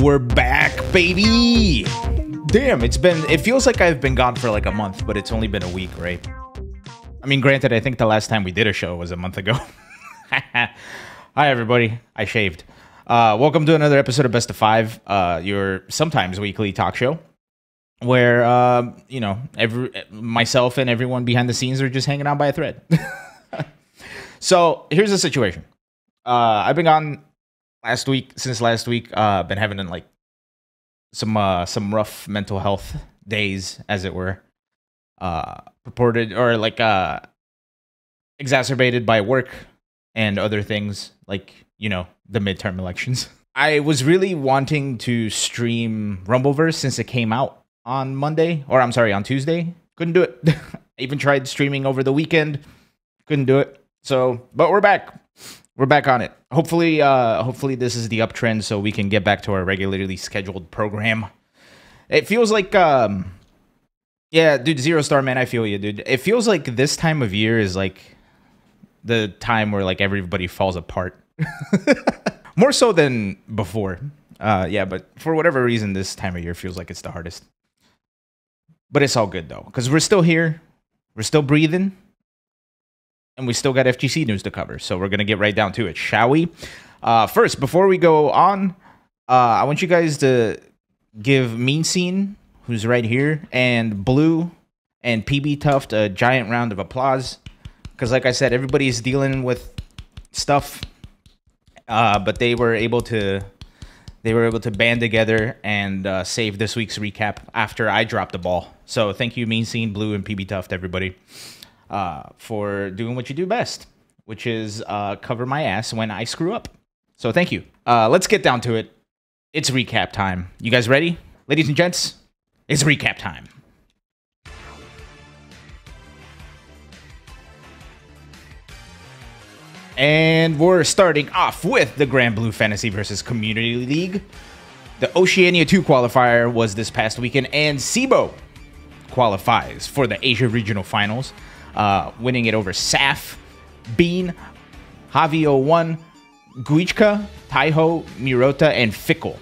We're back, baby. Damn, it feels like I've been gone for like a month, but it's only been a week, right? I mean, granted, I think the last time we did a show was a month ago. Hi, everybody. I shaved. Welcome to another episode of Best of Five, your sometimes weekly talk show, where you know, myself and everyone behind the scenes are just hanging out by a thread. So here's the situation. I've been gone since last week. Been having like some rough mental health days, as it were, purported or like exacerbated by work and other things, like, you know, the midterm elections. I was really wanting to stream Rumbleverse since it came out on Monday, or I'm sorry, on Tuesday. Couldn't do it. I even tried streaming over the weekend. Couldn't do it. So, but we're back. We're back on it. Hopefully this is the uptrend so we can get back to our regularly scheduled program. It feels like, yeah, dude, Zero Star, man, I feel you, dude. It feels like this time of year is like the time where like everybody falls apart. More so than before. Yeah, but for whatever reason, this time of year feels like it's the hardest. But it's all good, though, because we're still here. We're still breathing. And we still got FGC news to cover. So we're going to get right down to it, shall we? First, before we go on, I want you guys to give Mean Scene, who's right here, and Blue and PB Tuft a giant round of applause. Because like I said, everybody's dealing with stuff. But they were able to band together and save this week's recap after I dropped the ball. So thank you, Mean Scene, Blue, and PB Tuft, everybody, for doing what you do best, which is cover my ass when I screw up. So thank you. Let's get down to it. It's recap time. You guys ready? Ladies and gents, it's recap time. And we're starting off with the Grand Blue Fantasy versus Community League. The Oceania 2 qualifier was this past weekend, and SIBO qualifies for the Asia Regional Finals, winning it over Saf, Bean, Javi01, Guichka, Taiho, Mirota, and Fickle.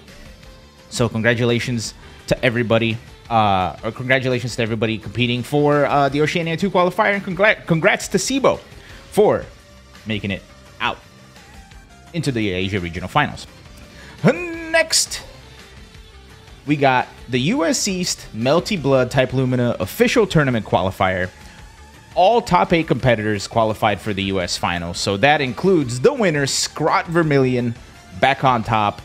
So congratulations to everybody, congratulations to everybody competing for the Oceania 2 qualifier, and congrats to SIBO for making it out into the Asia Regional Finals. Next, we got the US East Melty Blood Type Lumina official tournament qualifier. All top 8 competitors qualified for the US Finals, so that includes the winner, Scrot Vermilion, back on top,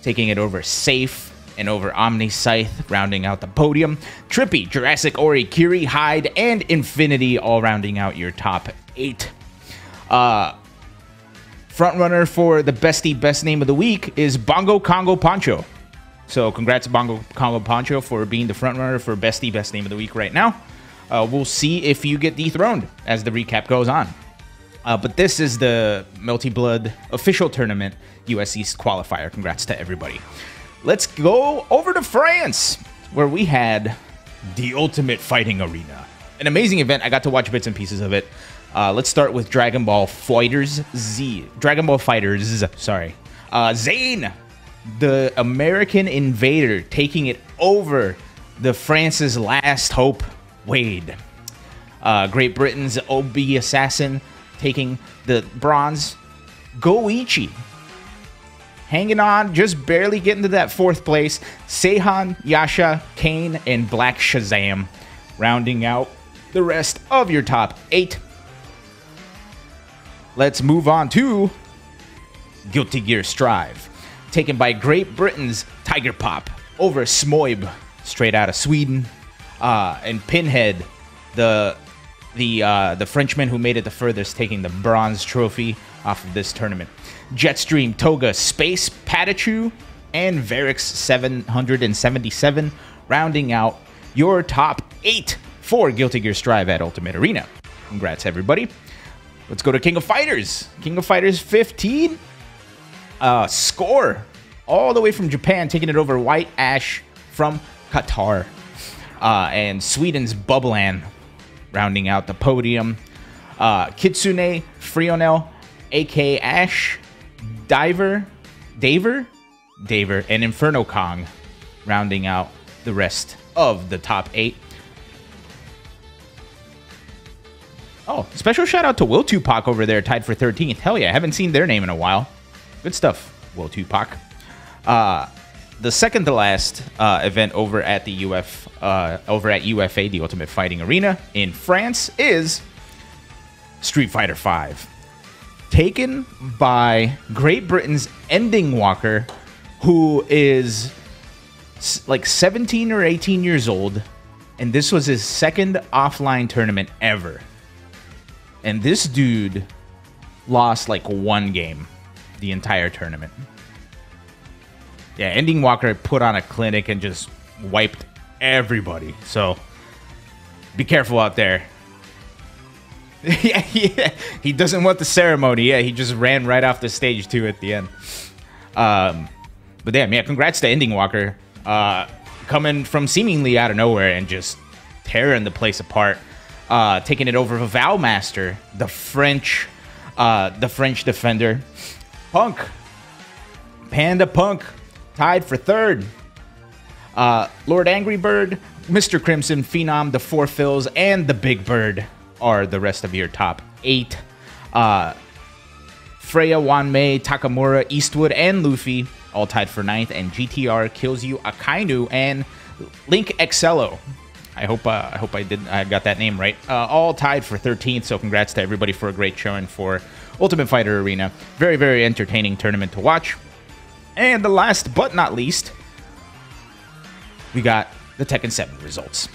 taking it over Safe and over Omni Scythe, rounding out the podium. Trippy, Jurassic Ori, Kiri, Hyde, and Infinity all rounding out your top 8. Frontrunner for the bestie best name of the week is Bongo Congo Poncho. So congrats Bongo Congo Poncho for being the frontrunner for bestie best name of the week right now. We'll see if you get dethroned as the recap goes on. But this is the Melty Blood official tournament US East qualifier. Congrats to everybody. Let's go over to France, where we had the Ultimate Fighting Arena. An amazing event. I got to watch bits and pieces of it. Let's start with Dragon Ball Fighters, sorry. Zayn, the American Invader, taking it over the France's Last Hope, Wade. Great Britain's OB Assassin taking the bronze. Goichi hanging on, just barely getting to that 4th place. Seihan, Yasha, Kane, and Black Shazam rounding out the rest of your top 8. Let's move on to Guilty Gear Strive, taken by Great Britain's Tiger Pop over Smoib, straight out of Sweden, and Pinhead, the Frenchman who made it the furthest, taking the bronze trophy off of this tournament. Jetstream, Toga, Space, Patachu, and Varix 777 rounding out your top 8 for Guilty Gear Strive at Ultimate Arena. Congrats, everybody. Let's go to King of Fighters. King of Fighters 15. Score all the way from Japan, taking it over White Ash from Qatar. And Sweden's Bubblan rounding out the podium. Kitsune, Frionel, AK Ash, Daver, Daver, and Inferno Kong, rounding out the rest of the top 8. Oh, special shout out to Will Tupac over there, tied for 13th. Hell yeah, I haven't seen their name in a while. Good stuff, Will Tupac. The second to last event over at the UFA, the Ultimate Fighting Arena in France, is Street Fighter V, taken by Great Britain's Ending Walker, who is like 17 or 18 years old, and this was his second offline tournament ever. And this dude lost like one game the entire tournament. Yeah, Ending Walker put on a clinic and just wiped everybody. So be careful out there. Yeah, he doesn't want the ceremony. Yeah, he just ran right off the stage too at the end. But damn, yeah, congrats to Ending Walker. Coming from seemingly out of nowhere and just tearing the place apart. Taking it over Valmaster, the French defender. Punk. Panda Punk, tied for 3rd. Lord Angry Bird, Mr. Crimson, Phenom, the Four Fills, and the Big Bird are the rest of your top 8. Freya, Wanmei, Takamura, Eastwood, and Luffy all tied for 9th. And GTR, Kills You, Akainu, and Link Excello. I hope I got that name right. All tied for 13th, so congrats to everybody for a great showing for Ultimate Fighter Arena. Very, very entertaining tournament to watch. And the last but not least, we got the Tekken 7 results.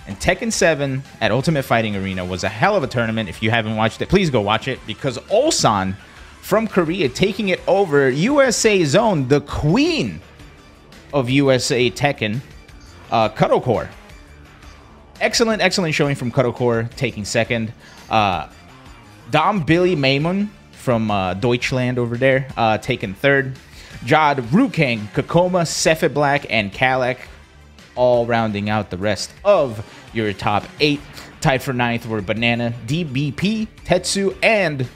And Tekken 7 at Ultimate Fighting Arena was a hell of a tournament. If you haven't watched it, please go watch it, because Ulsan from Korea taking it over USA Zone, the queen of USA Tekken, Cuddlecore. Excellent showing from Cuddlecore, taking 2nd. Dom Billy Maymun from Deutschland over there, taking 3rd. Jod, Rukang, Kokoma, Sefit Black, and Kalek, all rounding out the rest of your top 8. Tied for 9th were Banana, DBP, Tetsu, and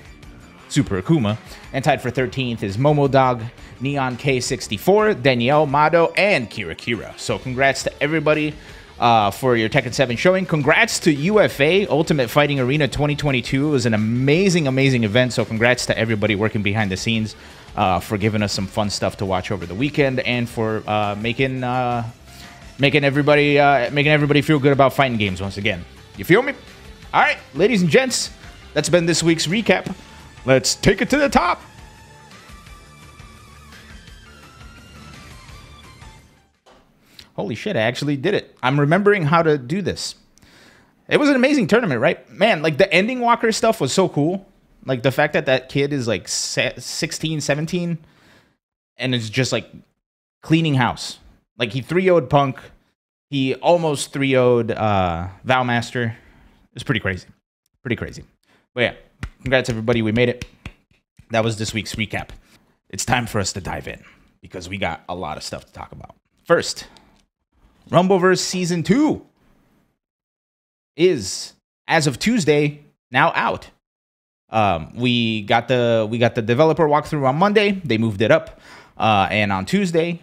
Super Akuma. And tied for 13th is Momodog, Neon K64, Danielle Mado, and Kira Kira. So congrats to everybody for your Tekken 7 showing. Congrats to UFA, Ultimate Fighting Arena 2022. It was an amazing event, so congrats to everybody working behind the scenes for giving us some fun stuff to watch over the weekend, and for making everybody feel good about fighting games once again. You feel me? All right, ladies and gents, that's been this week's recap. Let's take it to the top. Holy shit, I actually did it. I'm remembering how to do this. It was an amazing tournament, right? Man, like the Ending Walker stuff was so cool. Like the fact that that kid is like 16, 17 and is just like cleaning house. Like he 3-0'd Punk. He almost 3-0'd Valmaster. It's pretty crazy. Pretty crazy. But yeah, congrats everybody. We made it. That was this week's recap. It's time for us to dive in because we got a lot of stuff to talk about. First, Rumbleverse Season 2 is, as of Tuesday, now out. We got the developer walkthrough on Monday. They moved it up. And on Tuesday,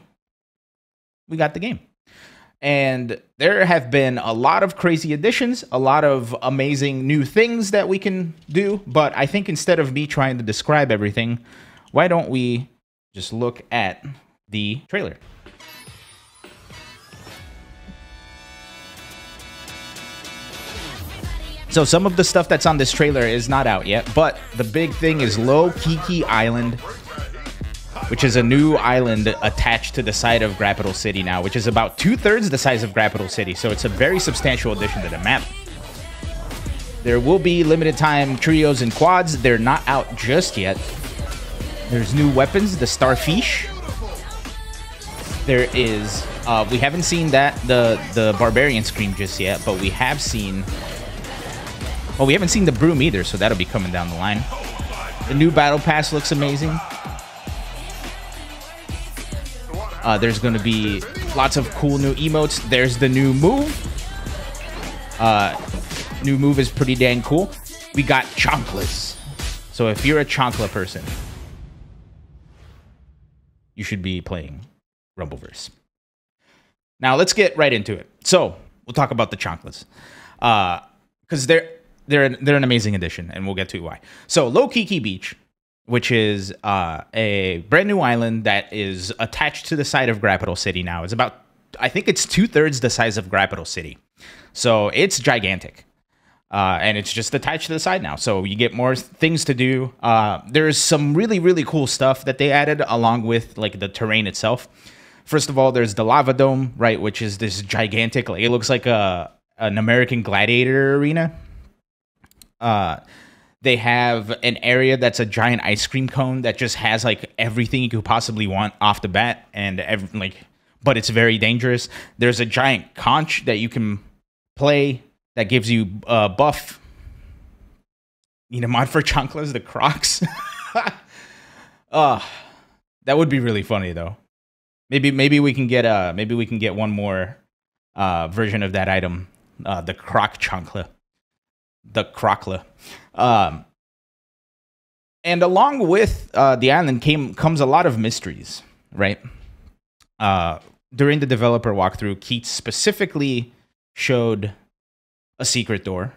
we got the game. And there have been a lot of crazy additions, a lot of amazing new things that we can do. But I think instead of me trying to describe everything, why don't we just look at the trailer? So some of the stuff that's on this trailer is not out yet, but the big thing is Low Kiki Island, which is a new island attached to the side of Grappital City now, which is about 2/3 the size of Grappital City, so it's a very substantial addition to the map. There will be limited time trios and quads. They're not out just yet. There's new weapons, the Starfish. There is, we haven't seen that, the Barbarian Scream just yet, but we have seen... Well, we haven't seen the Broom either, so that'll be coming down the line. The new Battle Pass looks amazing. There's going to be lots of cool new emotes. There's the new move. New move is pretty dang cool. We got Chonkless. So if you're a Chonkla person, you should be playing Rumbleverse. Now let's get right into it. So we'll talk about the Chanclas, because they're an amazing addition, and we'll get to why. So Low Kiki Beach, which is a brand new island that is attached to the side of Grappital City now. It's about, I think it's 2/3 the size of Grappital City. So it's gigantic. And it's just attached to the side now. So you get more things to do. There's some really, really cool stuff that they added along with like the terrain itself. First of all, there's the Lava Dome, right? Which is this gigantic, like, it looks like an American Gladiator arena. They have an area that's a giant ice cream cone that just has like everything you could possibly want off the bat, and but it's very dangerous. There's a giant conch that you can play that gives you buff. Need a mod for Chanclas, the Crocs. That would be really funny though. Maybe we can get one more version of that item, the Croc Chancla. The Crocla. And along with the island comes a lot of mysteries, right? During the developer walkthrough, Keats specifically showed a secret door.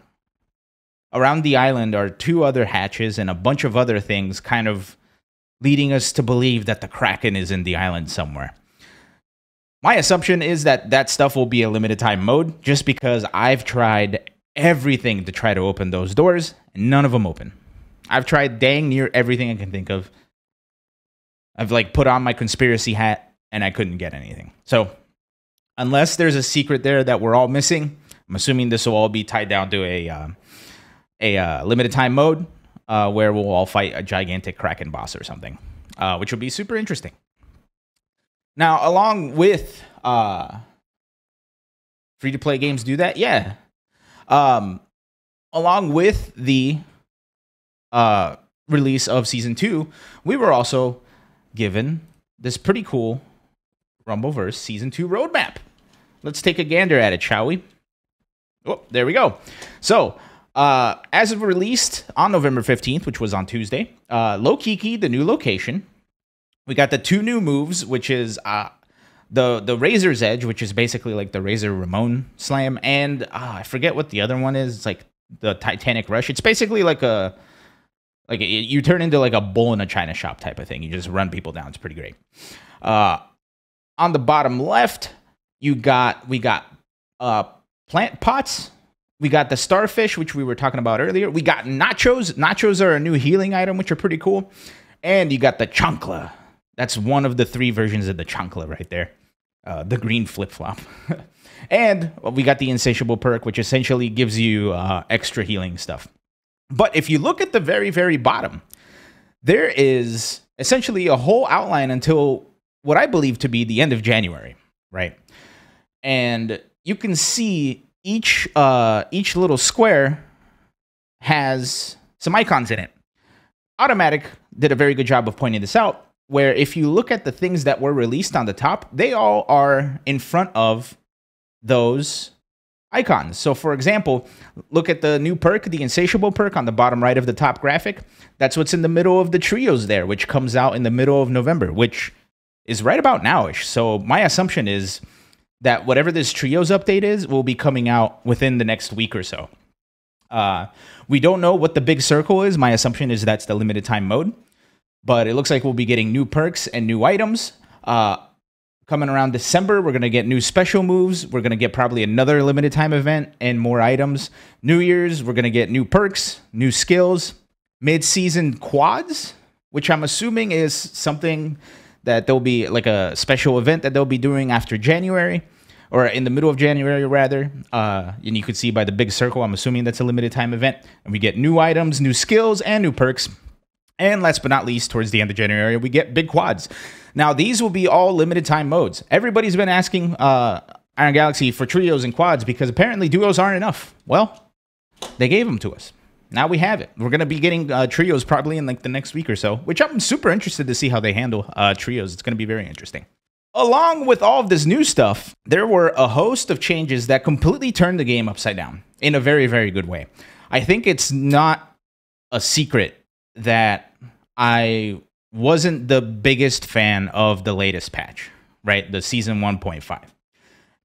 Around the island are 2 other hatches and a bunch of other things, kind of leading us to believe that the Kraken is in the island somewhere. My assumption is that that stuff will be a limited time mode, just because I've tried everything to try to open those doors, and none of them open. I've tried dang near everything I can think of. I've like put on my conspiracy hat, and I couldn't get anything. So unless there's a secret there that we're all missing, I'm assuming this will all be tied down to a limited time mode where we'll all fight a gigantic Kraken boss or something, which will be super interesting. Now, along with free-to-play games do that, yeah. Along with the release of Season 2, we were also given this pretty cool Rumbleverse Season 2 roadmap. Let's take a gander at it, shall we? Oh, there we go. So, as of released on November 15th, which was on Tuesday, Low Kiki, the new location. We got the 2 new moves, which is the Razor's Edge, which is basically like the Razor Ramon Slam, and I forget what the other one is. It's like the Titanic Rush. It's basically like you turn into like a bull in a china shop type of thing. You just run people down. It's pretty great. On the bottom left, we got plant pots. We got the starfish, which we were talking about earlier. We got nachos. Nachos are a new healing item, which are pretty cool. And you got the Chancla. That's one of the 3 versions of the Chancla right there. The green flip-flop. And we got the Insatiable perk, which essentially gives you extra healing stuff. But if you look at the very, very bottom, there is essentially a whole outline until what I believe to be the end of January, right? And you can see each little square has some icons in it. Automatic did a very good job of pointing this out, where if you look at the things that were released on the top, they all are in front of those icons. So for example, look at the new perk, the Insatiable perk on the bottom right of the top graphic. That's what's in the middle of the trios there, which comes out in the middle of November, which is right about nowish. So my assumption is that whatever this trios update is will be coming out within the next week or so. We don't know what the big circle is. My assumption is that's the limited time mode, but it looks like we'll be getting new perks and new items. Coming around December, we're going to get new special moves. We're going to get probably another limited time event and more items. New Year's, we're going to get new perks, new skills, mid-season quads, which I'm assuming is something that there'll be like a special event that they'll be doing after January, or in the middle of January, rather. And you can see by the big circle, I'm assuming that's a limited time event. And we get new items, new skills, and new perks. And last but not least, towards the end of January, we get big quads. Now, these will be all limited time modes. Everybody's been asking Iron Galaxy for trios and quads because apparently duos aren't enough. Well, they gave them to us. Now we have it. We're going to be getting trios probably in like the next week or so, which I'm super interested to see how they handle trios. It's going to be very interesting. Along with all of this new stuff, there were a host of changes that completely turned the game upside down in a very, very good way. I think it's not a secret that I wasn't the biggest fan of the latest patch, right? The season 1.5.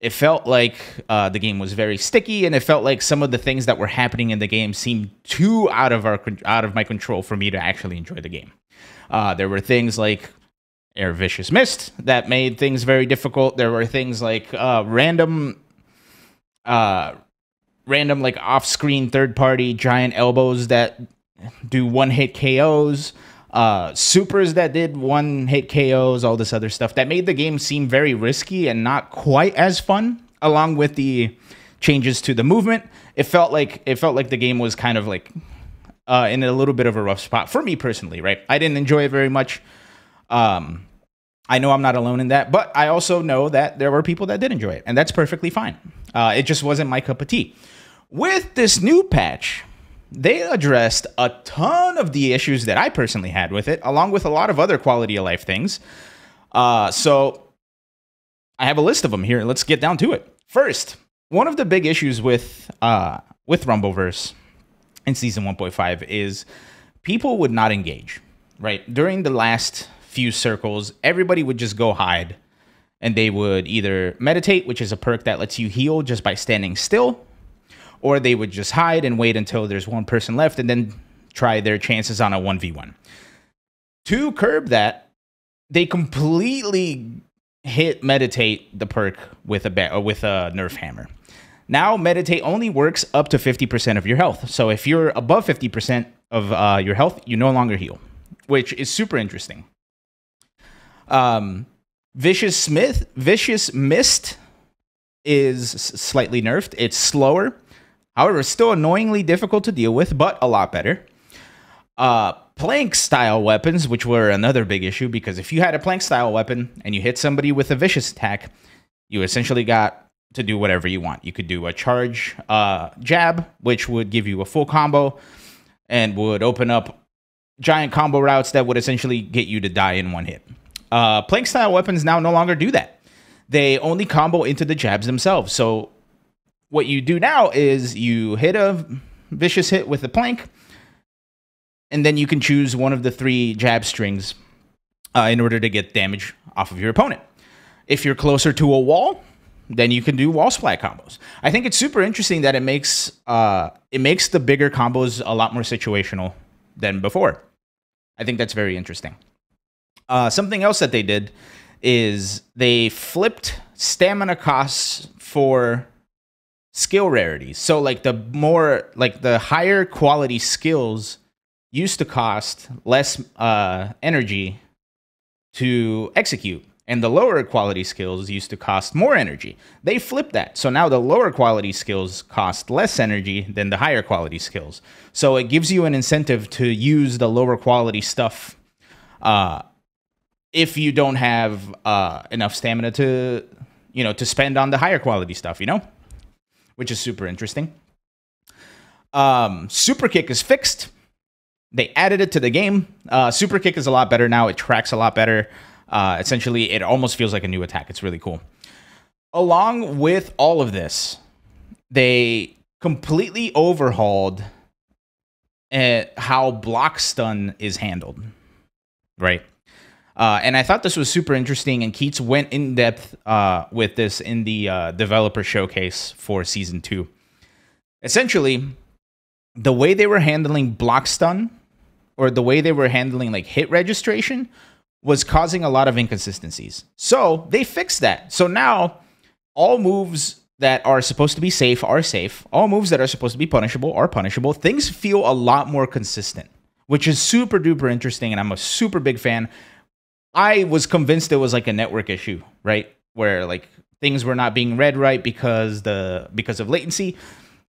It felt like the game was very sticky, and it felt like some of the things that were happening in the game seemed too out of my control for me to actually enjoy the game. There were things like Air Vicious Mist that made things very difficult. There were things like random like off-screen third-party giant elbows that do one-hit KOs, supers that did one-hit KOs, all this other stuff that made the game seem very risky and not quite as fun. Along with the changes to the movement, it felt like the game was kind of like in a little bit of a rough spot for me personally. Right, I didn't enjoy it very much. I know I'm not alone in that, but I also know that there were people that did enjoy it, and that's perfectly fine. It just wasn't my cup of tea. With this new patch, they addressed a ton of the issues that I personally had with it, along with a lot of other quality of life things. So I have a list of them here. Let's get down to it. First, one of the big issues with Rumbleverse in Season 1.5 is people would not engage, right? During the last few circles, everybody would just go hide, and they would either meditate, which is a perk that lets you heal just by standing still, or they would just hide and wait until there's one person left and then try their chances on a 1v1. To curb that, they completely hit meditate the perk with a nerf hammer. Now meditate only works up to 50% of your health. So if you're above 50% of your health, you no longer heal, which is super interesting. Vicious Mist is slightly nerfed. It's slower. However, still annoyingly difficult to deal with, but a lot better. Plank style weapons, which were another big issue, because if you had a plank style weapon and you hit somebody with a vicious attack, you essentially got to do whatever you want. You could do a charge jab, which would give you a full combo and would open up giant combo routes that would essentially get you to die in one hit. Plank style weapons now no longer do that. They only combo into the jabs themselves. So what you do now is you hit a vicious hit with a plank, and then you can choose one of the 3 jab strings in order to get damage off of your opponent. If you're closer to a wall, then you can do wall splat combos. I think it's super interesting that it makes the bigger combos a lot more situational than before. I think that's very interesting. Something else that they did is they flipped stamina costs for skill rarities. So like the higher quality skills used to cost less energy to execute, and the lower quality skills used to cost more energy. They flipped that. So now the lower quality skills cost less energy than the higher quality skills. So it gives you an incentive to use the lower quality stuff if you don't have enough stamina to spend on the higher quality stuff, which is super interesting. Super kick is fixed. They added it to the game. Super kick is a lot better now. It tracks a lot better. Essentially, it almost feels like a new attack. It's really cool. Along with all of this, they completely overhauled how block stun is handled, right? And I thought this was super interesting, and Keats went in depth with this in the developer showcase for Season 2. Essentially, the way they were handling block stun, or the way they were handling like hit registration, was causing a lot of inconsistencies. So they fixed that. So now all moves that are supposed to be safe are safe. All moves that are supposed to be punishable are punishable. Things feel a lot more consistent, which is super duper interesting, and I'm a super big fan. I was convinced it was like a network issue, right? Where like things were not being read right because of latency.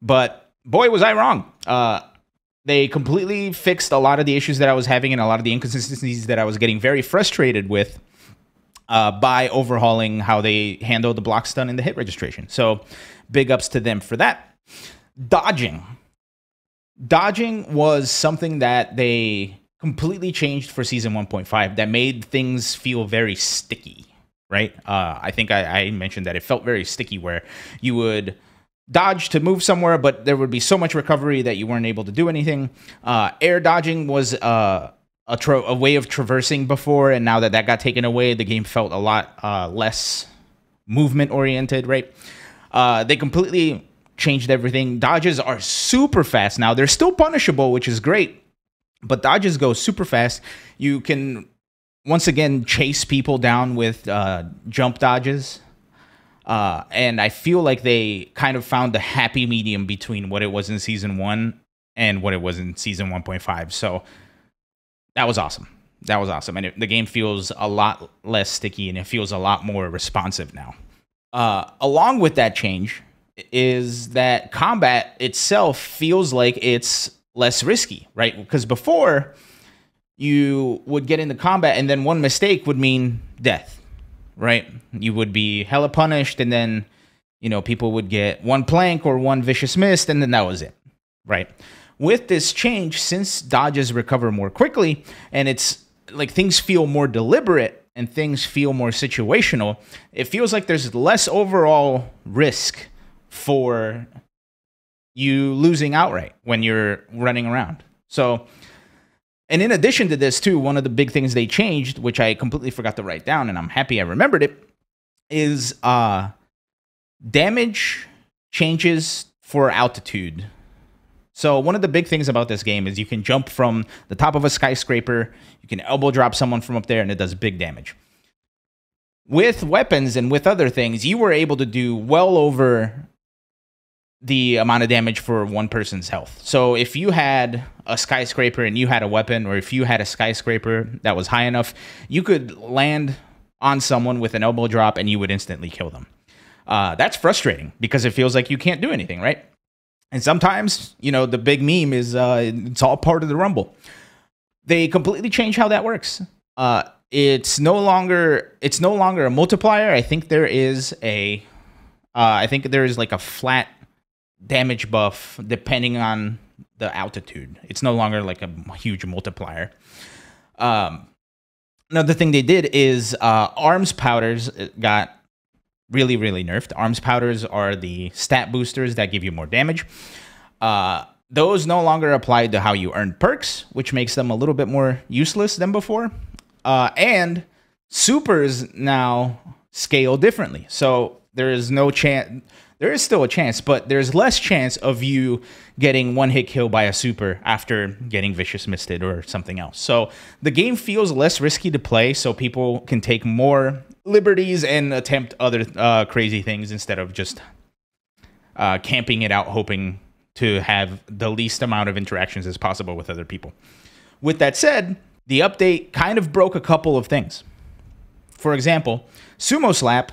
But boy, was I wrong. They completely fixed a lot of the issues that I was having and a lot of the inconsistencies that I was getting very frustrated with by overhauling how they handle the block stun and the hit registration. So big ups to them for that. Dodging. Dodging was something that they completely changed for Season 1.5 that made things feel very sticky, right? I think I mentioned that it felt very sticky, where you would dodge to move somewhere, but there would be so much recovery that you weren't able to do anything. Air dodging was a way of traversing before, and now that that got taken away, the game felt a lot less movement oriented, right? They completely changed everything. Dodges are super fast now. They're still punishable, which is great, but dodges go super fast. You can once again chase people down with jump dodges. And I feel like they kind of found the happy medium between what it was in Season 1 and what it was in Season 1.5. So that was awesome. That was awesome. And the game feels a lot less sticky, and it feels a lot more responsive now. Along with that change is that combat itself feels like it's less risky, right? Because before, you would get into combat, and then one mistake would mean death, right? You would be hella punished, and then, you know, people would get one plank or one vicious miss, and then that was it, right? With this change, since dodges recover more quickly, and it's like things feel more deliberate and things feel more situational, it feels like there's less overall risk for you losing outright when you're running around. So, and in addition to this too, one of the big things they changed, which I completely forgot to write down, and I'm happy I remembered it, is damage changes for altitude. So one of the big things about this game is you can jump from the top of a skyscraper, you can elbow drop someone from up there, and it does big damage. With weapons and with other things, you were able to do well over the amount of damage for one person's health. So if you had a skyscraper and you had a weapon, or if you had a skyscraper that was high enough, you could land on someone with an elbow drop and you would instantly kill them. That's frustrating because it feels like you can't do anything, right? And sometimes, you know, the big meme is it's all part of the Rumble. They completely change how that works. It's no longer a multiplier. I think there is like a flat damage buff depending on the altitude. It's no longer like a huge multiplier. Another thing they did is arms powders got really, really nerfed. Arms powders are the stat boosters that give you more damage. Those no longer apply to how you earn perks, which makes them a little bit more useless than before. And supers now scale differently. So there is no chance. There is still a chance, but there's less chance of you getting one hit kill by a super after getting vicious misted or something else. So the game feels less risky to play, so people can take more liberties and attempt other crazy things instead of just camping it out, hoping to have the least amount of interactions as possible with other people. With that said, the update kind of broke a couple of things. For example, Sumo Slap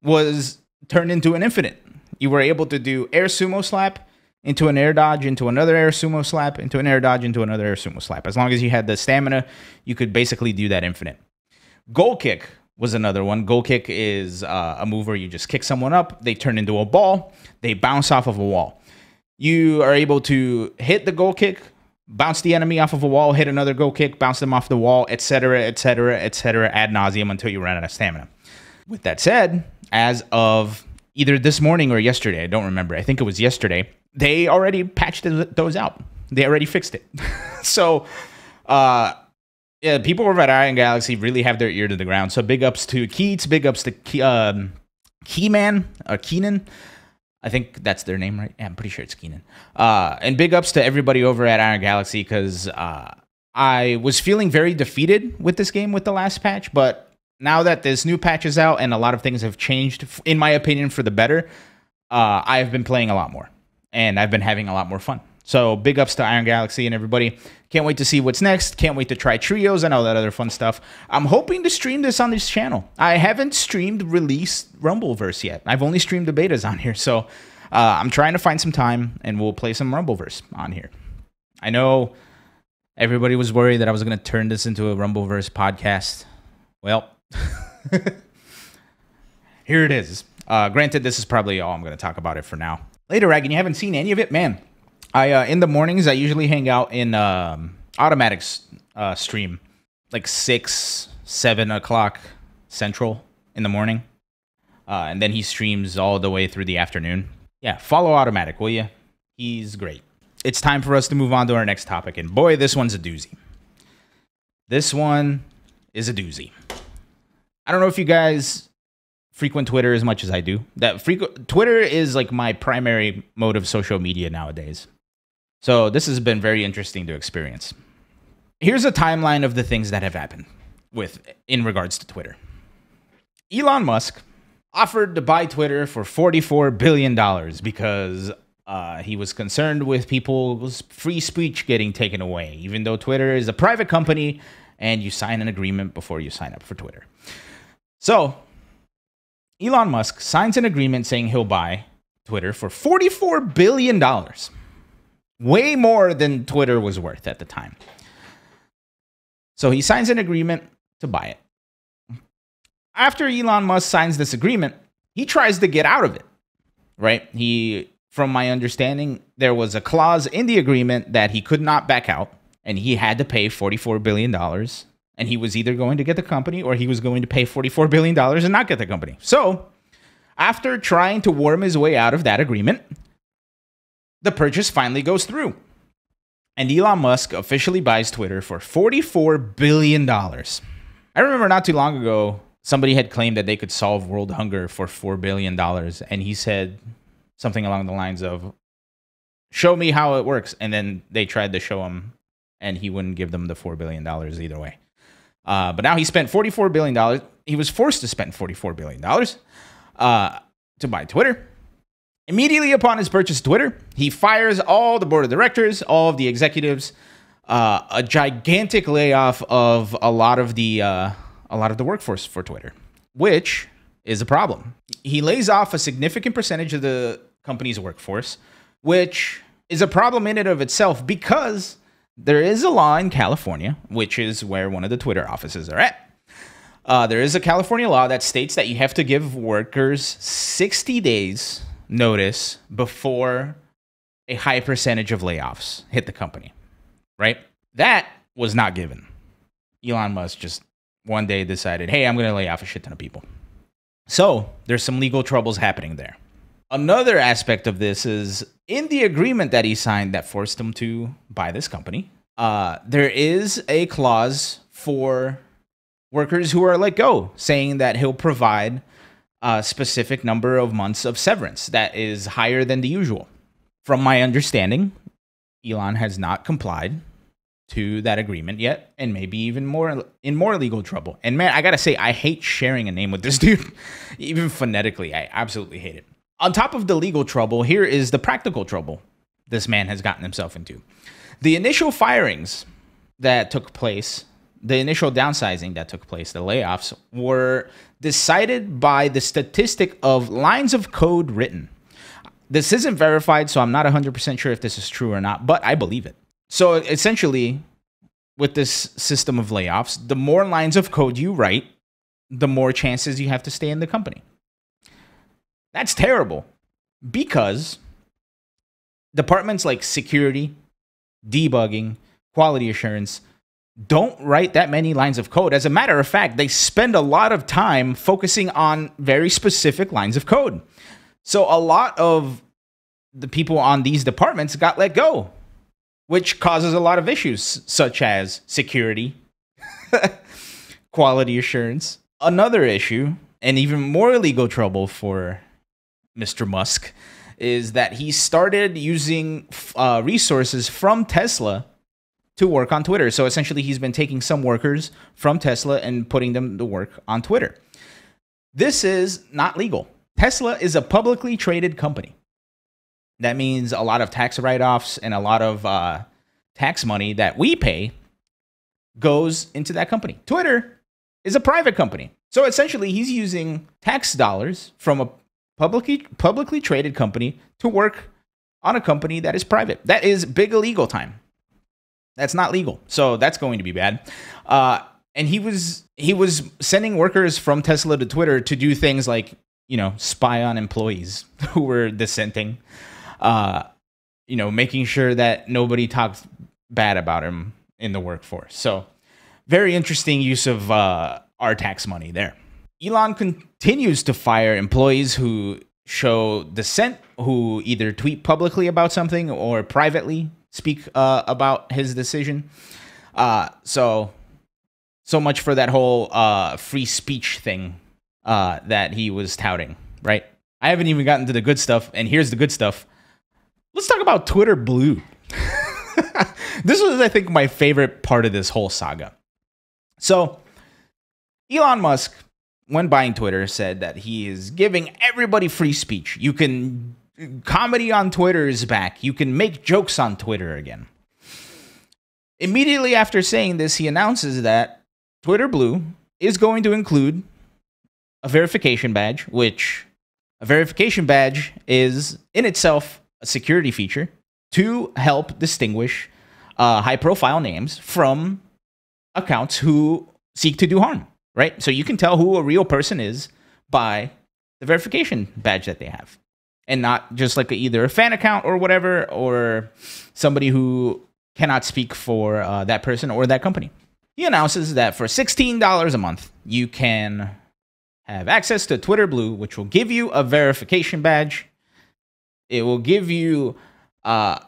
was turned into an infinite. You were able to do air sumo slap into an air dodge, into another air sumo slap, into an air dodge, into another air sumo slap. As long as you had the stamina, you could basically do that infinite. Goal kick was another one. Goal kick is a move where you just kick someone up, they turn into a ball, they bounce off of a wall. You are able to hit the goal kick, bounce the enemy off of a wall, hit another goal kick, bounce them off the wall, etc., etc., etc., ad nauseum until you run out of stamina. With that said, as of either this morning or yesterday, I don't remember. I think it was yesterday. They already patched those out. They already fixed it. So, yeah, people over at Iron Galaxy really have their ear to the ground. So big ups to Keats, big ups to Keyman, or Keenan. I think that's their name, right? Yeah, I'm pretty sure it's Keenan. And big ups to everybody over at Iron Galaxy, because I was feeling very defeated with this game with the last patch, but now that this new patch is out and a lot of things have changed, in my opinion, for the better, I've been playing a lot more, and I've been having a lot more fun. So big ups to Iron Galaxy and everybody. Can't wait to see what's next. Can't wait to try trios and all that other fun stuff. I'm hoping to stream this on this channel. I haven't streamed release Rumbleverse yet. I've only streamed the betas on here. So I'm trying to find some time, and we'll play some Rumbleverse on here. I know everybody was worried that I was going to turn this into a Rumbleverse podcast. Well, here it is. Granted, this is probably all I'm going to talk about it for now. Later, Rag, and you haven't seen any of it? Man, in the mornings, I usually hang out in Automatic's stream, like 6, 7 o'clock Central in the morning. And then he streams all the way through the afternoon. Yeah, follow Automatic, will you? He's great. It's time for us to move on to our next topic. And boy, this one's a doozy. This one is a doozy. I don't know if you guys frequent Twitter as much as I do. Twitter is like my primary mode of social media nowadays. So this has been very interesting to experience. Here's a timeline of the things that have happened in regards to Twitter. Elon Musk offered to buy Twitter for $44 billion because he was concerned with people's free speech getting taken away, even though Twitter is a private company and you sign an agreement before you sign up for Twitter. So Elon Musk signs an agreement saying he'll buy Twitter for $44 billion, way more than Twitter was worth at the time. So he signs an agreement to buy it. After Elon Musk signs this agreement, he tries to get out of it, right? From my understanding, there was a clause in the agreement that he could not back out, and he had to pay $44 billion. And he was either going to get the company or he was going to pay $44 billion and not get the company. So after trying to worm his way out of that agreement, the purchase finally goes through. And Elon Musk officially buys Twitter for $44 billion. I remember not too long ago, somebody had claimed that they could solve world hunger for $4 billion. And he said something along the lines of, show me how it works. And then they tried to show him, and he wouldn't give them the $4 billion either way. But now he spent $44 billion. He was forced to spend $44 billion to buy Twitter. Immediately upon his purchase of Twitter, he fires all the board of directors, all of the executives, a gigantic layoff of a lot of the workforce for Twitter, which is a problem. He lays off a significant percentage of the company's workforce, which is a problem in and of itself because there is a law in California, which is where one of the Twitter offices are at. There is a California law that states that you have to give workers 60 days notice before a high percentage of layoffs hit the company, right? That was not given. Elon Musk just one day decided, hey, I'm going to lay off a shit ton of people. So there's some legal troubles happening there. Another aspect of this is in the agreement that he signed that forced him to buy this company, there is a clause for workers who are let go, saying that he'll provide a specific number of months of severance that is higher than the usual. From my understanding, Elon has not complied to that agreement yet, and maybe even more legal trouble. And man, I gotta say, I hate sharing a name with this dude. Even phonetically, I absolutely hate it. On top of the legal trouble, here is the practical trouble this man has gotten himself into. The initial firings that took place, the initial downsizing that took place, the layoffs, were decided by the statistic of lines of code written. This isn't verified, so I'm not 100% sure if this is true or not, but I believe it. So essentially, with this system of layoffs, the more lines of code you write, the more chances you have to stay in the company. That's terrible because departments like security, debugging, quality assurance don't write that many lines of code. As a matter of fact, they spend a lot of time focusing on very specific lines of code. So a lot of the people on these departments got let go, which causes a lot of issues such as security, quality assurance. Another issue, and even more legal trouble for Mr. Musk, is that he started using resources from Tesla to work on Twitter. So essentially, he's been taking some workers from Tesla and putting them to work on Twitter. This is not legal. Tesla is a publicly traded company. That means a lot of tax write-offs and a lot of tax money that we pay goes into that company. Twitter is a private company. So essentially, he's using tax dollars from a publicly traded company to work on a company that is private. That is big illegal time. That's not legal. So that's going to be bad. And he was sending workers from Tesla to Twitter to do things like, spy on employees who were dissenting, making sure that nobody talked bad about him in the workforce. So very interesting use of our tax money there. Elon continues to fire employees who show dissent, who either tweet publicly about something or privately speak about his decision. So So much for that whole free speech thing that he was touting, right? I haven't even gotten to the good stuff, and here's the good stuff. Let's talk about Twitter Blue. This was, I think, my favorite part of this whole saga. So, Elon Musk, when buying Twitter, said that he is giving everybody free speech. Comedy on Twitter is back. You can make jokes on Twitter again. Immediately after saying this, he announces that Twitter Blue is going to include a verification badge, which a verification badge is in itself a security feature to help distinguish high-profile names from accounts who seek to do harm, right? So you can tell who a real person is by the verification badge that they have, and not just like either a fan account or whatever, or somebody who cannot speak for that person or that company. He announces that for $16 a month, you can have access to Twitter Blue, which will give you a verification badge. It will give you, what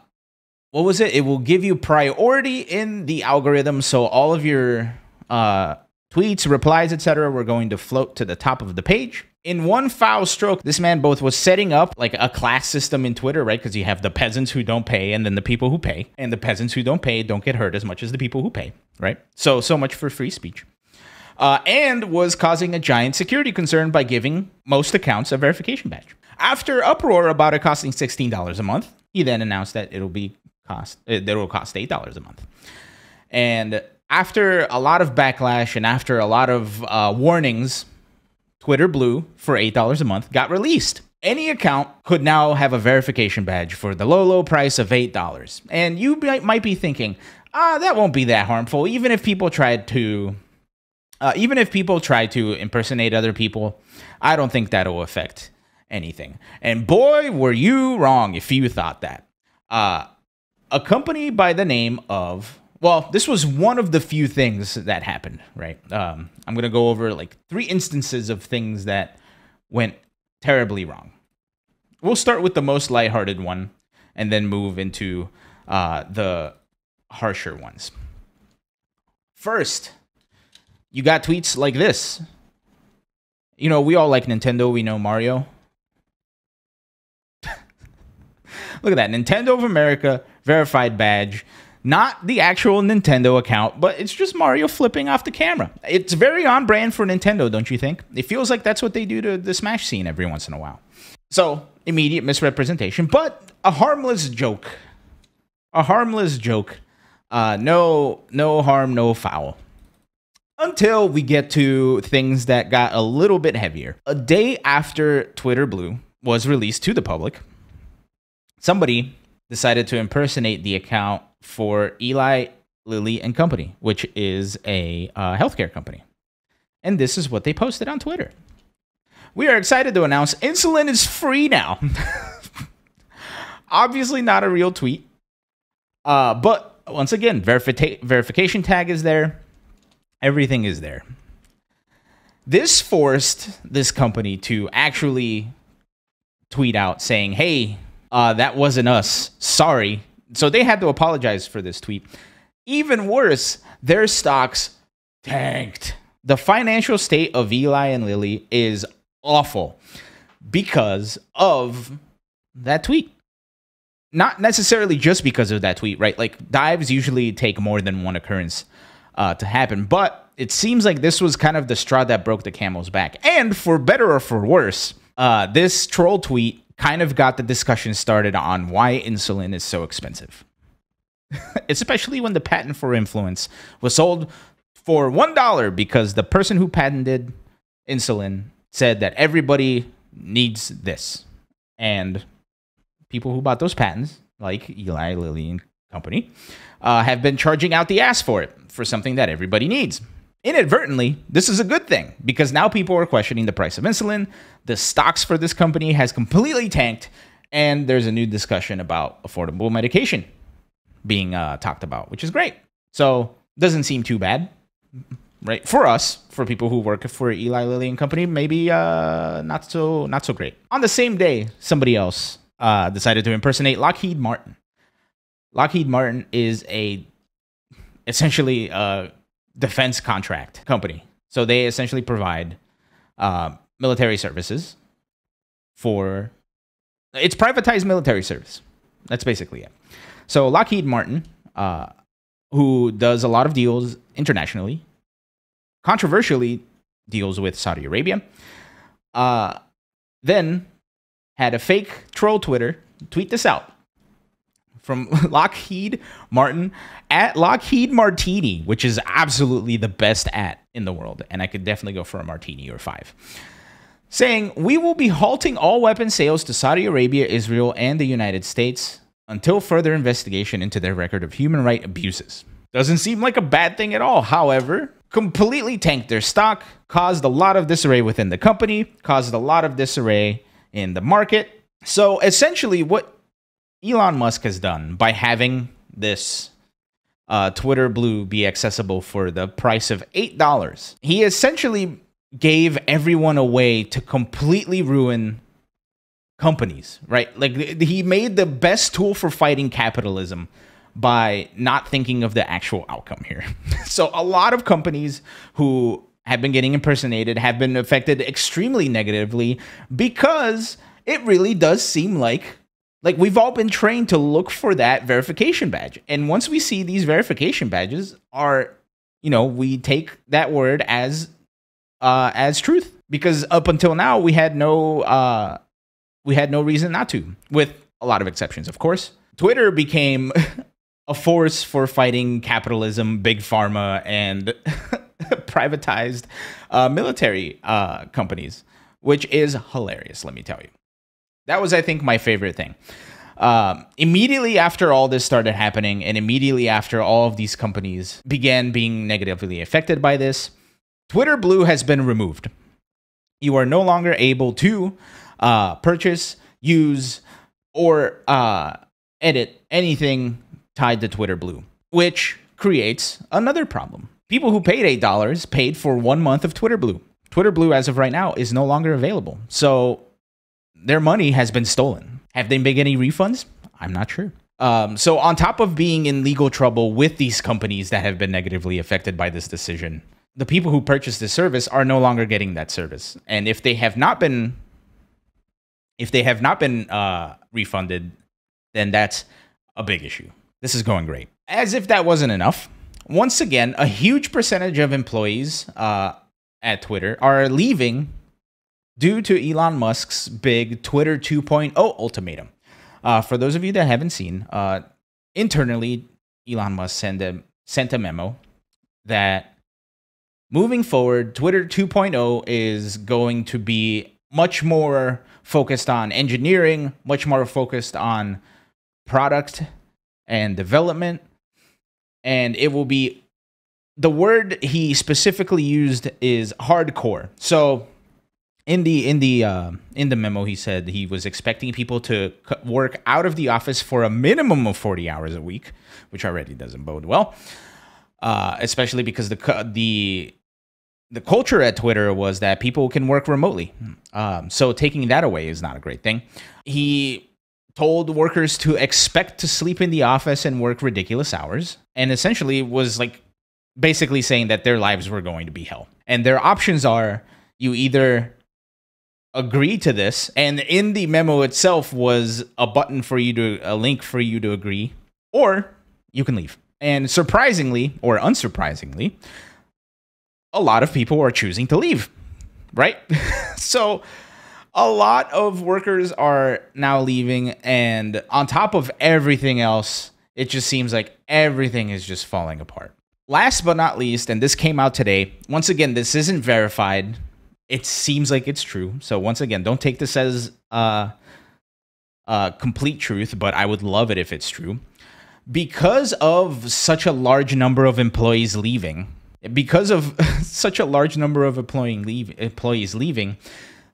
was it? It will give you priority in the algorithm. So all of your tweets, replies, etc. were going to float to the top of the page. In one foul stroke, this man both was setting up like a class system in Twitter, right? Because you have the peasants who don't pay and then the people who pay. And the peasants who don't pay don't get hurt as much as the people who pay, right? So much for free speech. And was causing a giant security concern by giving most accounts a verification badge. After uproar about it costing $16 a month, he then announced that it will cost $8 a month. And after a lot of backlash and after a lot of warnings, Twitter Blue for $8 a month got released. Any account could now have a verification badge for the low price of $8. And you might be thinking, that won't be that harmful, even if people tried to impersonate other people. I don't think that'll affect anything. And boy, were you wrong if you thought that. A company by the name of, well, this was one of the few things that happened, right? I'm going to go over like 3 instances of things that went terribly wrong. We'll start with the most lighthearted one and then move into the harsher ones. First, you got tweets like this. You know, we all like Nintendo. We know Mario. Look at that. Nintendo of America verified badge. Not the actual Nintendo account, but it's just Mario flipping off the camera. It's very on brand for Nintendo, don't you think? It feels like that's what they do to the Smash scene every once in a while. So, immediate misrepresentation, but a harmless joke. A harmless joke. No harm, no foul. Until we get to things that got a little bit heavier. A day after Twitter Blue was released to the public, somebody decided to impersonate the account for Eli Lilly and Company, which is a healthcare company. And this is what they posted on Twitter. We are excited to announce insulin is free now. Obviously not a real tweet. But once again, verification tag is there. Everything is there. This forced this company to actually tweet out saying, hey, that wasn't us. Sorry. So they had to apologize for this tweet. Even worse, their stocks tanked. The financial state of Eli and Lilly is awful because of that tweet. Not necessarily just because of that tweet, right? Like, dives usually take more than one occurrence to happen, but it seems like this was kind of the straw that broke the camel's back. And for better or for worse, this troll tweet kind of got the discussion started on why insulin is so expensive. Especially when the patent for influence was sold for $1 because the person who patented insulin said that everybody needs this. And people who bought those patents, like Eli Lilly and Company, have been charging out the ass for it, for something that everybody needs. Inadvertently, this is a good thing because now people are questioning the price of insulin. The stocks for this company has completely tanked, and there's a new discussion about affordable medication being talked about, which is great. So doesn't seem too bad, right? For us, for people who work for Eli Lilly and Company, maybe not so great. On the same day, somebody else decided to impersonate Lockheed Martin. Lockheed Martin is essentially defense contract company. So they essentially provide military services for... It's privatized military service. That's basically it. So Lockheed Martin, who does a lot of deals internationally, controversially deals with Saudi Arabia, then had a fake troll Twitter tweet this out from Lockheed Martin at Lockheed Martini, which is absolutely the best in the world. And I could definitely go for a martini or 5. Saying, we will be halting all weapon sales to Saudi Arabia, Israel, and the United States until further investigation into their record of human rights abuses. Doesn't seem like a bad thing at all. However, completely tanked their stock, caused a lot of disarray within the company, caused a lot of disarray in the market. So essentially what Elon Musk has done by having this Twitter Blue be accessible for the price of $8, he essentially gave everyone a way to completely ruin companies, right? Like, he made the best tool for fighting capitalism by not thinking of the actual outcome here. So a lot of companies who have been getting impersonated have been affected extremely negatively, because it really does seem like we've all been trained to look for that verification badge. And once we see these verification badges are, we take that word as truth, because up until now we had no reason not to, with a lot of exceptions, of course. Twitter became a force for fighting capitalism, big pharma, and privatized military companies, which is hilarious, let me tell you. That was, I think, my favorite thing. Immediately after all this started happening, and immediately after all of these companies began being negatively affected by this, Twitter Blue has been removed. You are no longer able to purchase, use, or edit anything tied to Twitter Blue, which creates another problem. People who paid $8 paid for 1 month of Twitter Blue. Twitter Blue, as of right now, is no longer available. So their money has been stolen. Have they been getting refunds? I'm not sure. So on top of being in legal trouble with these companies that have been negatively affected by this decision, the people who purchased this service are no longer getting that service. And if they have not been refunded, then that's a big issue. This is going great. As if that wasn't enough, once again, a huge percentage of employees at Twitter are leaving due to Elon Musk's big Twitter 2.0 ultimatum. For those of you that haven't seen, internally, Elon Musk sent a memo that moving forward, Twitter 2.0 is going to be much more focused on engineering, much more focused on product and development. And it will be, the word he specifically used is hardcore. So in the memo, he said he was expecting people to work out of the office for a minimum of 40 hours a week, which already doesn't bode well, especially because the culture at Twitter was that people can work remotely. So taking that away is not a great thing. He told workers to expect to sleep in the office and work ridiculous hours, and essentially was like basically saying that their lives were going to be hell. And their options are, you either agree to this, and in the memo itself was a button for you to, a link for you to agree, or you can leave. And surprisingly, or unsurprisingly, a lot of people are choosing to leave, right? So a lot of workers are now leaving, and on top of everything else, it just seems like everything is just falling apart. Last but not least, and this came out today, once again, this isn't verified. It seems like it's true. So once again, don't take this as complete truth, but I would love it if it's true. Because of such a large number of employees leaving, employees leaving,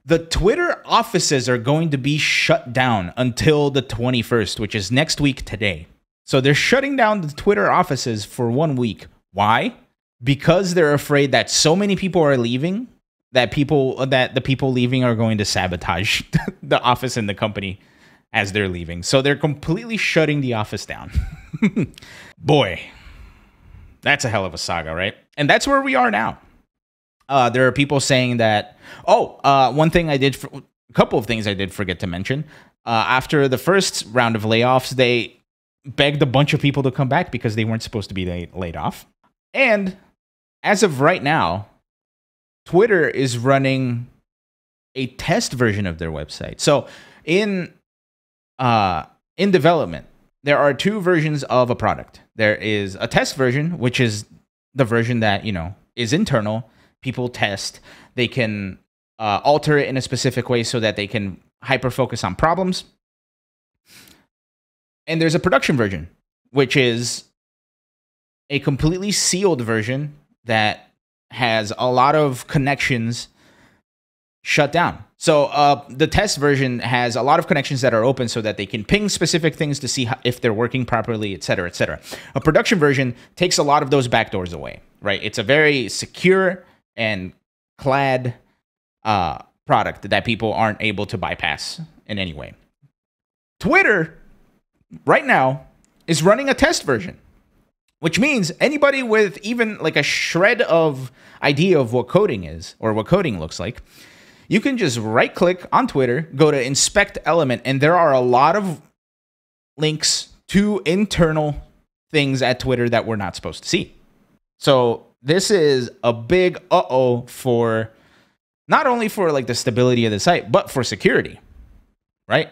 the Twitter offices are going to be shut down until the 21st, which is next week today. So they're shutting down the Twitter offices for 1 week. Why? Because they're afraid that so many people are leaving that the people leaving are going to sabotage the office and the company as they're leaving. So they're completely shutting the office down. Boy, That's a hell of a saga, right? And that's where we are now. There are people saying that, a couple of things I did forget to mention. After the first round of layoffs, they begged a bunch of people to come back because they weren't supposed to be laid off. And as of right now, Twitter is running a test version of their website. So in development, there are two versions of a product. There is a test version, which is the version that, is internal. People test. They can alter it in a specific way so that they can hyper-focus on problems. And there's a production version, which is a completely sealed version that has a lot of connections shut down. So the test version has a lot of connections that are open so that they can ping specific things to see if they're working properly, et cetera, et cetera. A production version takes a lot of those backdoors away, right? It's a very secure and clad product that people aren't able to bypass in any way. Twitter, right now, is running a test version, which means anybody with even like a shred of idea of what coding is or what coding looks like, you can just right-click on Twitter, go to Inspect Element, and there are a lot of links to internal things at Twitter that we're not supposed to see. So this is a big uh-oh for not only for like the stability of the site, but for security, right?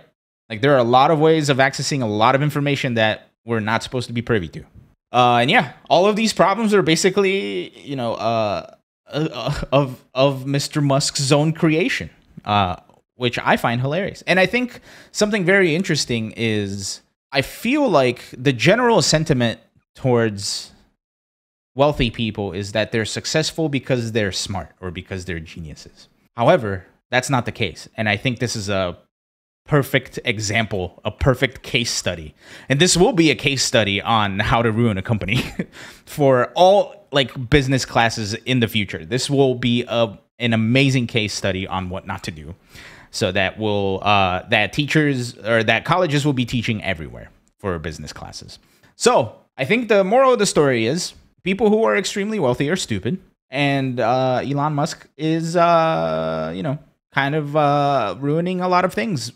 Like there are a lot of ways of accessing a lot of information that we're not supposed to be privy to. And yeah, all of these problems are basically, of Mr. Musk's own creation, which I find hilarious. And I think something very interesting is I feel like the general sentiment towards wealthy people is that they're successful because they're smart or because they're geniuses. However, that's not the case. And I think this is a perfect example, a perfect case study. And this will be a case study on how to ruin a company for all like business classes in the future. This will be an amazing case study on what not to do. So that will that teachers or that colleges will be teaching everywhere for business classes. So I think the moral of the story is people who are extremely wealthy are stupid, and Elon Musk is kind of ruining a lot of things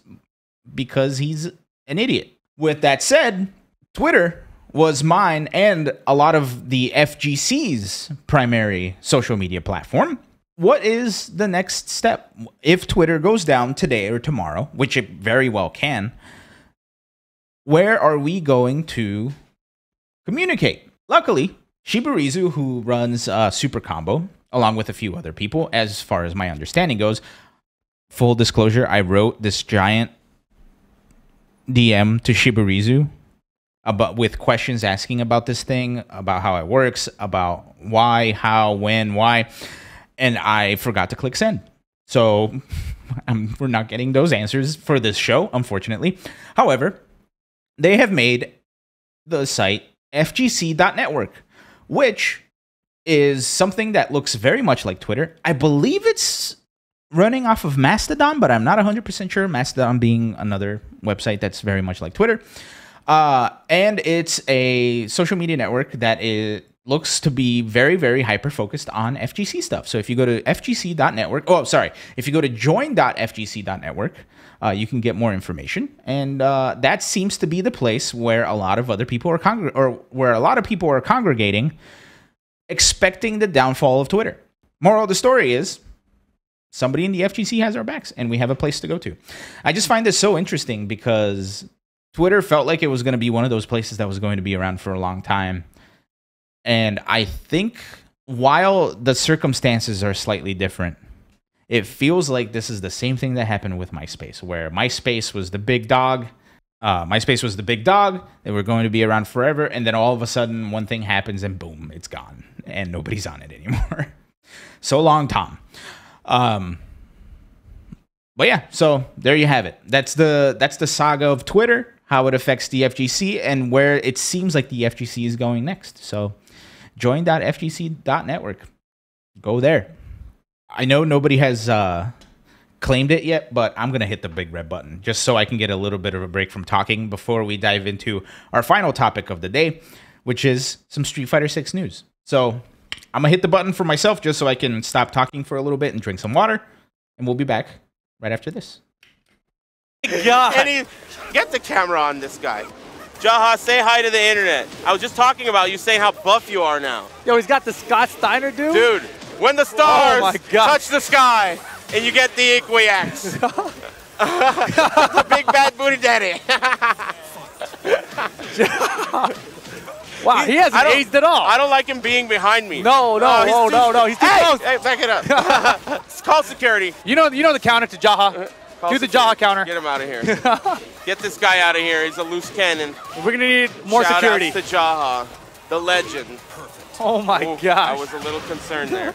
because he's an idiot. With that said, Twitter was mine and a lot of the FGC's primary social media platform. What is the next step? If Twitter goes down today or tomorrow, which it very well can, where are we going to communicate? Luckily, Shibarizu, who runs Super Combo, along with a few other people, as far as my understanding goes, full disclosure, I wrote this giant DM to Shibarizu with questions asking about this thing, about how it works, about why, how, when, why, and I forgot to click send. So we're not getting those answers for this show, unfortunately. However, they have made the site FGC.network, which is something that looks very much like Twitter. I believe it's running off of Mastodon, but I'm not 100% sure. Mastodon being another website that's very much like Twitter. And it's a social media network that looks to be very, very hyper-focused on FGC stuff. So if you go to fgc.network, if you go to join.fgc.network, you can get more information. And that seems to be the place where a lot of other people are congregating, expecting the downfall of Twitter. Moral of the story is somebody in the FGC has our backs, and we have a place to go to. I just find this so interesting because Twitter felt like it was going to be one of those places that was going to be around for a long time. And I think while the circumstances are slightly different, it feels like this is the same thing that happened with MySpace, where MySpace was the big dog. They were going to be around forever. And then all of a sudden, one thing happens and boom, it's gone. And nobody's on it anymore. So long, Tom. But yeah, so there you have it. That's the saga of Twitter, how it affects the FGC, and where it seems like the FGC is going next. So join.fgc.network. Go there. I know nobody has claimed it yet, but I'm going to hit the big red button just so I can get a little bit of a break from talking before we dive into our final topic of the day, which is some Street Fighter 6 news. So I'm gonna hit the button for myself just so I can stop talking for a little bit and drink some water, and we'll be back right after this. God. Get the camera on this guy. Jaha, say hi to the internet. I was just talking about you saying how buff you are now. Yo, he's got the Scott Steiner dude? Dude, when the stars touch the sky and you get the Equiax. The big bad booty daddy. Wow, he hasn't aged at all. I don't like him being behind me. No, he's too close. Hey, back it up. It's called security. You know the counter to Jaha. Do the Jaha counter. Get him out of here. Get this guy out of here. He's a loose cannon. We're going to need more security. Shout out to Jaha, the legend. Perfect. Oh, my gosh. I was a little concerned there.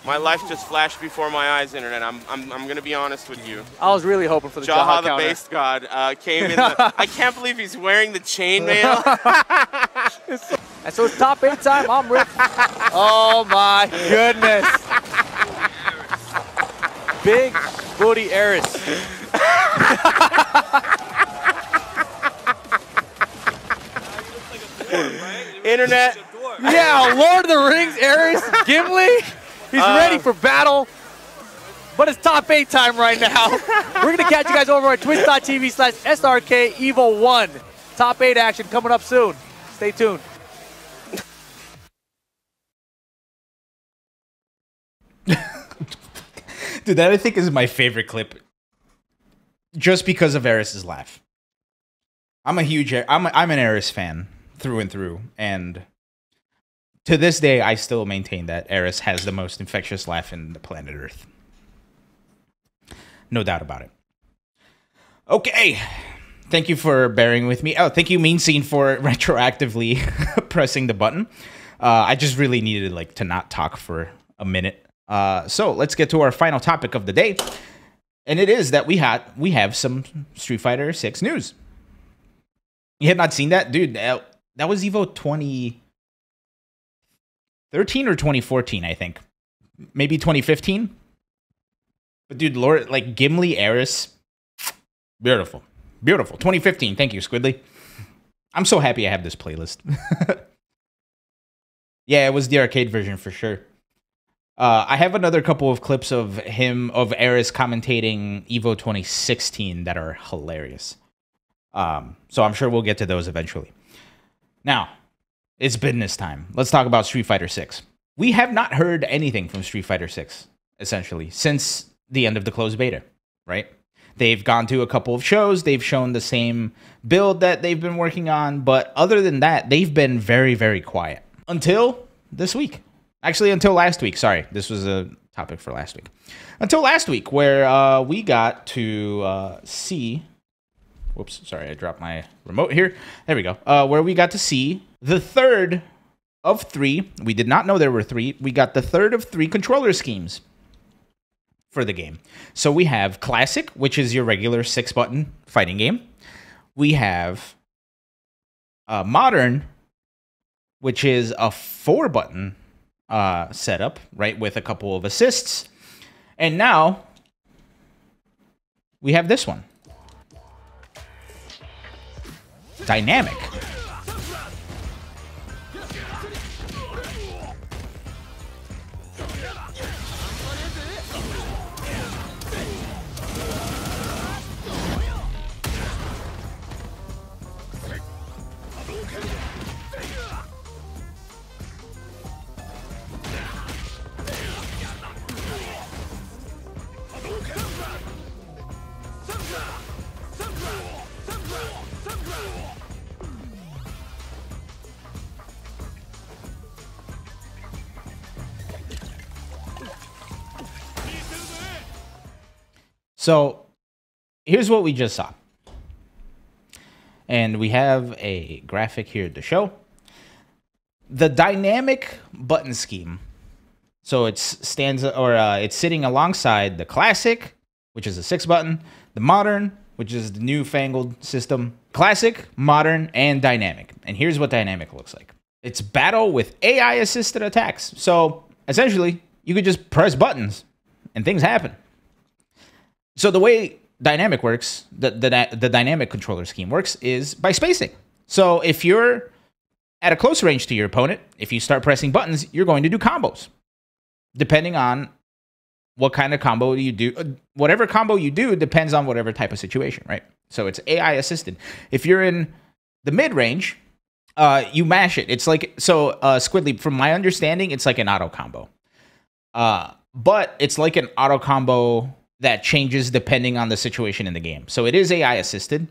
My life just flashed before my eyes, internet. I'm going to be honest with you. I was really hoping for the Jaha Jaha the counter. base god came in. I can't believe he's wearing the chainmail. And so it's top 8 time. I'm Rick. Oh, my goodness. Big booty Eris. Internet. Yeah, Lord of the Rings, Eris, Gimli. He's ready for battle. But it's top 8 time right now. We're going to catch you guys over at twitch.tv/SRK Evo 1. Top 8 action coming up soon. Stay tuned. Dude, that I think is my favorite clip. Just because of Eris's laugh. I'm an Eris fan through and through, and to this day I still maintain that Eris has the most infectious laugh in the planet Earth. No doubt about it. Okay. Thank you for bearing with me. Oh, thank you, Mean Scene, for retroactively pressing the button. I just really needed to not talk for a minute. So let's get to our final topic of the day. And it is that we have some Street Fighter 6 news. You had not seen that? Dude, that was Evo 2013 or 2014, I think. Maybe 2015. But dude, Lord, Gimli, Eris, beautiful. Beautiful. 2015. Thank you, Squidly. I'm so happy I have this playlist. Yeah, it was the arcade version for sure. I have another couple of clips of Eris commentating Evo 2016 that are hilarious. So I'm sure we'll get to those eventually. Now, it's business time. Let's talk about Street Fighter 6. We have not heard anything from Street Fighter 6, essentially, since the end of the closed beta, right? They've gone to a couple of shows. They've shown the same build that they've been working on. But other than that, they've been very, very quiet. Until this week. Actually, until last week. Sorry, this was a topic for last week. Until last week, where we got to see... Whoops, sorry, I dropped my remote here. There we go. Where we got to see the third of 3. We did not know there were 3. We got the third of 3 controller schemes for the game. So we have Classic, which is your regular 6-button fighting game. We have Modern, which is a 4-button setup, right, with a couple of assists. And now we have this one. Dynamic. So here's what we just saw. And we have a graphic here to show. The dynamic button scheme. So it's sitting alongside the Classic, which is a 6-button, the Modern, which is the newfangled system, Classic, Modern, and Dynamic. And here's what Dynamic looks like. It's battle with AI-assisted attacks. So essentially, you could just press buttons and things happen. So the way Dynamic works, the dynamic controller scheme works, is by spacing. So if you're At a close range to your opponent, if you start pressing buttons, you're going to do combos. Depending on what kind of combo you do, whatever combo you do depends on whatever type of situation, right? So it's AI assisted. If you're in the mid range, you mash it. It's like, so Squidly, from my understanding, it's like an auto combo. But it's like an auto combo that changes depending on the situation in the game. So it is AI assisted.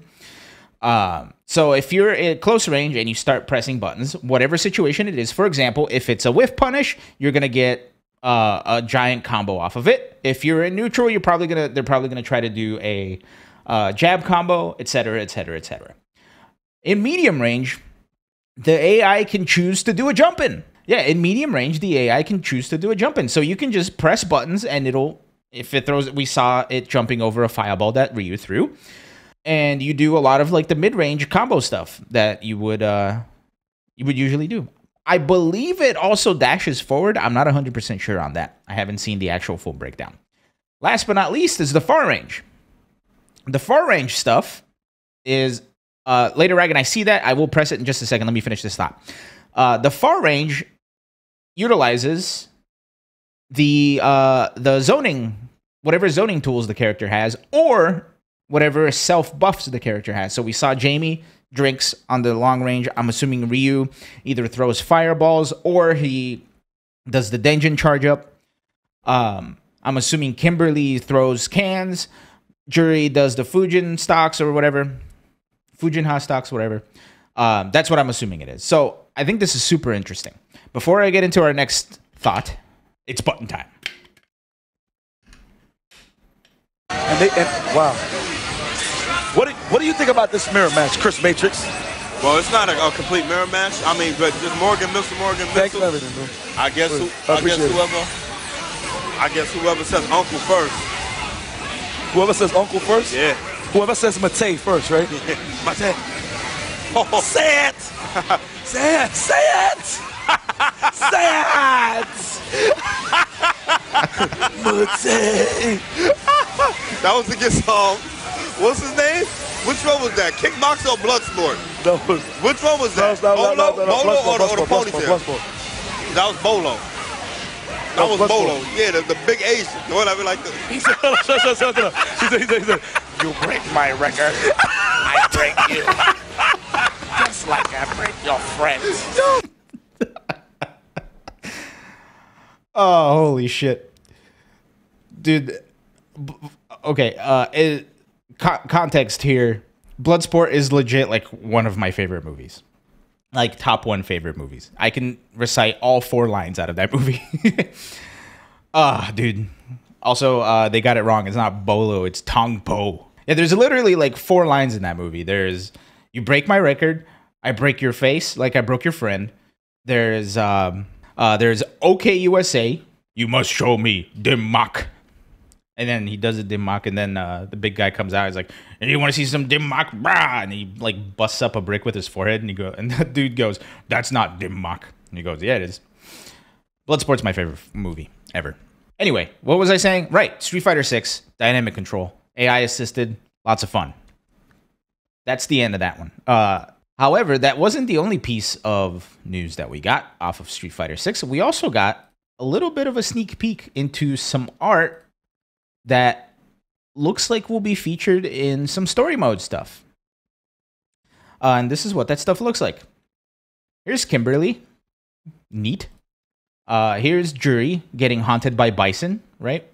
So if you're at close range and you start pressing buttons, whatever situation it is, for example, if it's a whiff punish, you're going to get a giant combo off of it. If you're in neutral, they're probably gonna try to do a jab combo, etc., etc., etc. In medium range, the AI can choose to do a jump in. Yeah, in medium range, the AI can choose to do a jump in. So you can just press buttons and it'll, if it throws, we saw it jumping over a fireball that Ryu threw. And you do a lot of like the mid-range combo stuff that you would usually do. I believe it also dashes forward. I'm not 100% sure on that. I haven't seen the actual full breakdown. Last but not least is the far range. The far range stuff is later, Rag, and I see that. I will press it in just a second. Let me finish this thought. The far range utilizes the zoning, whatever zoning tools the character has, or whatever self buffs the character has. So we saw Jamie drinks on the long range. I'm assuming Ryu either throws fireballs or he does the Denjin charge up. I'm assuming Kimberly throws cans. Jury does the Fujin stocks or whatever. Fujinha stocks, whatever. That's what I'm assuming it is. So I think this is super interesting. Before I get into our next thought, it's button time. Wow. What do you think about this mirror match, Chris Matrix? Well, it's not a complete mirror match. I mean, but just Morgan Missile. Thanks for everything, bro. I guess whoever says uncle first. Whoever says uncle first? Yeah. Whoever says Mate first, right? Mate. Oh. Say it! Say it! Say it! Say it! Mate! That was against what's his name? Which one was that? Kickboxer or Bloodsport? Which one was that? Bolo or the ponytail? That was Bolo. That was Bolo. Yeah, the big Asian. The one I be like He said, you break my record, I break you. Just like I break your friends. Oh, holy shit. Dude. Okay, context here. Bloodsport is legit like one of my favorite movies. Like top 1 favorite movies. I can recite all 4 lines out of that movie. Dude. Also, they got it wrong. It's not Bolo, it's Tong Po. Yeah, there's literally like 4 lines in that movie. There's, you break my record, I break your face like I broke your friend. There's OK USA, you must show me Dimmak. And then he does a Dimmak, and then the big guy comes out. He's like, "And you want to see some Dimmak, brah?" And he like busts up a brick with his forehead, and the dude goes, "That's not Dimmak." And he goes, "Yeah, it is." Bloodsport's my favorite movie ever. Anyway, what was I saying? Right, Street Fighter 6, dynamic control, AI assisted, lots of fun. That's the end of that one. However, that wasn't the only piece of news that we got off of Street Fighter 6. We also got a little bit of a sneak peek into some art that looks like will be featured in some story mode stuff. And this is what that stuff looks like. Here's Kimberly. Neat. Here's Jury getting haunted by Bison, right?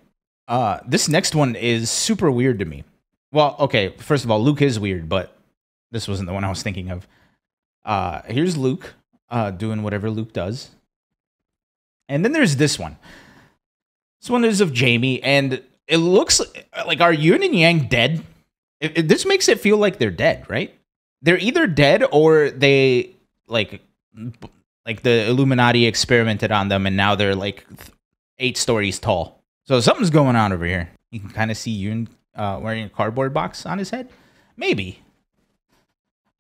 This next one is super weird to me. Well, okay, first of all, Luke is weird, but this wasn't the one I was thinking of. Here's Luke doing whatever Luke does. And then there's this one. This one is of Jamie, and it looks like, are Yun and Yang dead? This makes it feel like they're dead, right? They're either dead or they like the Illuminati experimented on them, and now they're like 8 stories tall. So something's going on over here. You can kind of see Yun wearing a cardboard box on his head, maybe.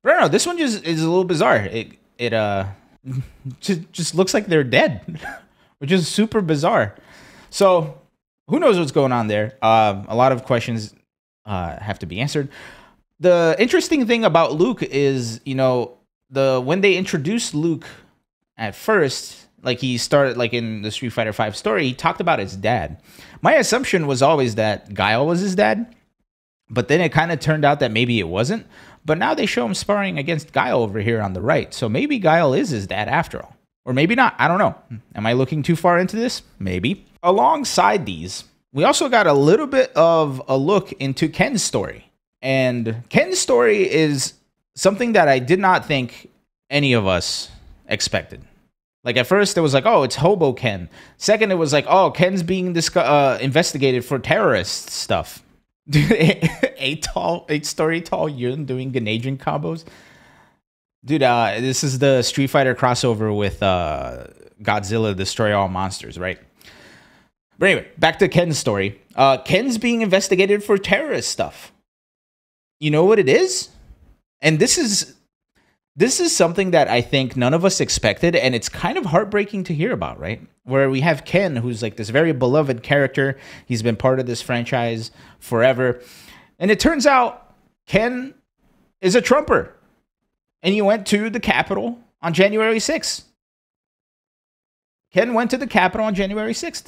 But I don't know. This one just is a little bizarre. It just looks like they're dead, which is super bizarre. So who knows what's going on there? A lot of questions have to be answered. The interesting thing about Luke is, you know, when they introduced Luke at first, like he started like in the Street Fighter V story, he talked about his dad. My assumption was always that Guile was his dad, but then it kind of turned out that maybe it wasn't. But now they show him sparring against Guile over here on the right, so maybe Guile is his dad after all. Or maybe not. I don't know. Am I looking too far into this? Maybe. Alongside these, we also got a little bit of a look into Ken's story. And Ken's story is something that I did not think any of us expected. Like at first it was like, oh, it's Hobo Ken. Second, it was like, oh, Ken's being investigated for terrorist stuff. Dude, eight-story tall Yun doing Ganadrian combos. Dude, this is the Street Fighter crossover with Godzilla Destroy All Monsters, right? But anyway, back to Ken's story. Ken's being investigated for terrorist stuff. You know what it is? And this is something that I think none of us expected, and it's kind of heartbreaking to hear about, right? Where we have Ken, who's like this very beloved character. He's been part of this franchise forever. And it turns out Ken is a Trumper. And he went to the Capitol on January 6th. Ken went to the Capitol on January 6th.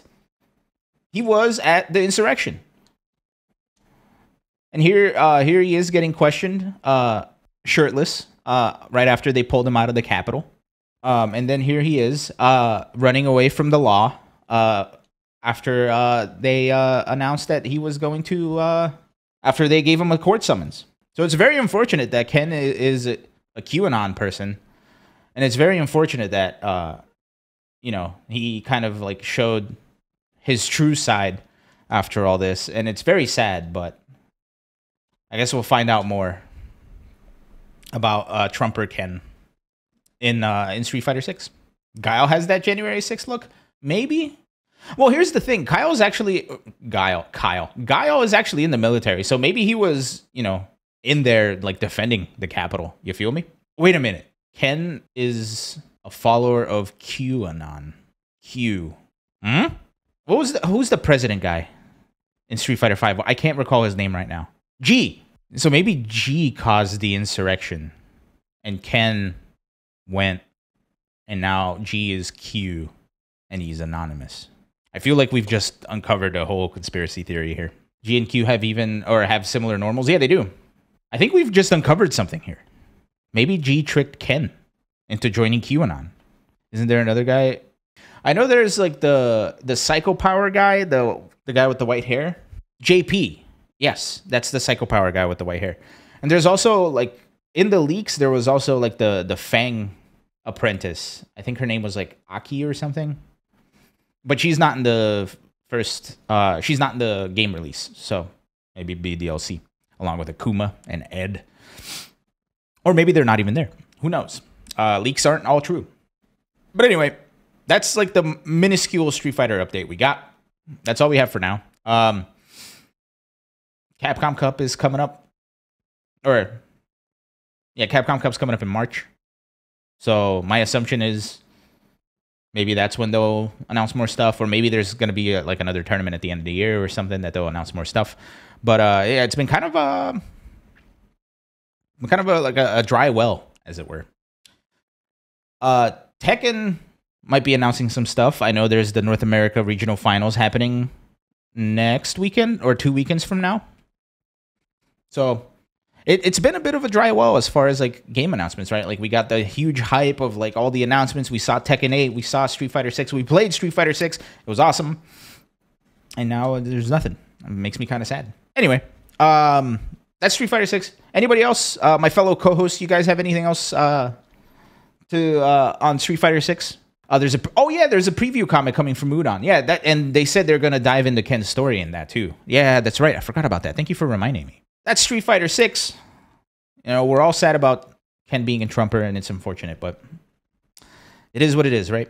He was at the insurrection. And here he is getting questioned, shirtless, right after they pulled him out of the Capitol. And then here he is, running away from the law, after they announced that he was going to, after they gave him a court summons. So it's very unfortunate that Ken is a QAnon person. And it's very unfortunate that, you know, he kind of like showed his true side after all this. And it's very sad, but I guess we'll find out more about Trumper Ken in Street Fighter 6. Guile has that January 6th look? Maybe? Well, here's the thing. Guile is actually in the military. So maybe he was, you know, in there like defending the Capitol. You feel me? Wait a minute. Ken is a follower of QAnon. Q. Who's the president guy in Street Fighter 5? I can't recall his name right now. G. So maybe G caused the insurrection and Ken went and now G is Q and he's anonymous. I feel like we've just uncovered a whole conspiracy theory here. G and Q have similar normals. Yeah, they do. I think we've just uncovered something here. Maybe G tricked Ken into joining QAnon. Isn't there another guy? I know there's like the Psycho Power guy, the guy with the white hair. JP. Yes, that's the Psycho Power guy with the white hair. And there's also like in the leaks there was also like the Fang apprentice. I think her name was like Aki or something. But she's not in the first she's not in the game release. So maybe be DLC along with Akuma and Ed. Or maybe they're not even there. Who knows? Leaks aren't all true. But anyway, that's like the minuscule Street Fighter update we got. That's all we have for now. Capcom Cup is coming up. Capcom Cup's coming up in March. So my assumption is maybe that's when they'll announce more stuff, or maybe there's going to be like another tournament at the end of the year or something that they'll announce more stuff. But yeah, it's been kind of a dry well, as it were. Tekken might be announcing some stuff. I know there's the North America Regional Finals happening next weekend or 2 weekends from now. So it's been a bit of a dry well as far as like game announcements, right? Like we got the huge hype of like all the announcements. We saw Tekken 8, we saw Street Fighter 6, we played Street Fighter 6. It was awesome. And now there's nothing. It makes me kind of sad. Anyway, that's Street Fighter 6. Anybody else? My fellow co-hosts, you guys have anything else on Street Fighter 6? There's a preview comic coming from Udon. Yeah, and they said they're gonna dive into Ken's story in that too. Yeah, that's right. I forgot about that. Thank you for reminding me. That's Street Fighter 6. You know, we're all sad about Ken being in Trumper, and it's unfortunate, but it is what it is, right?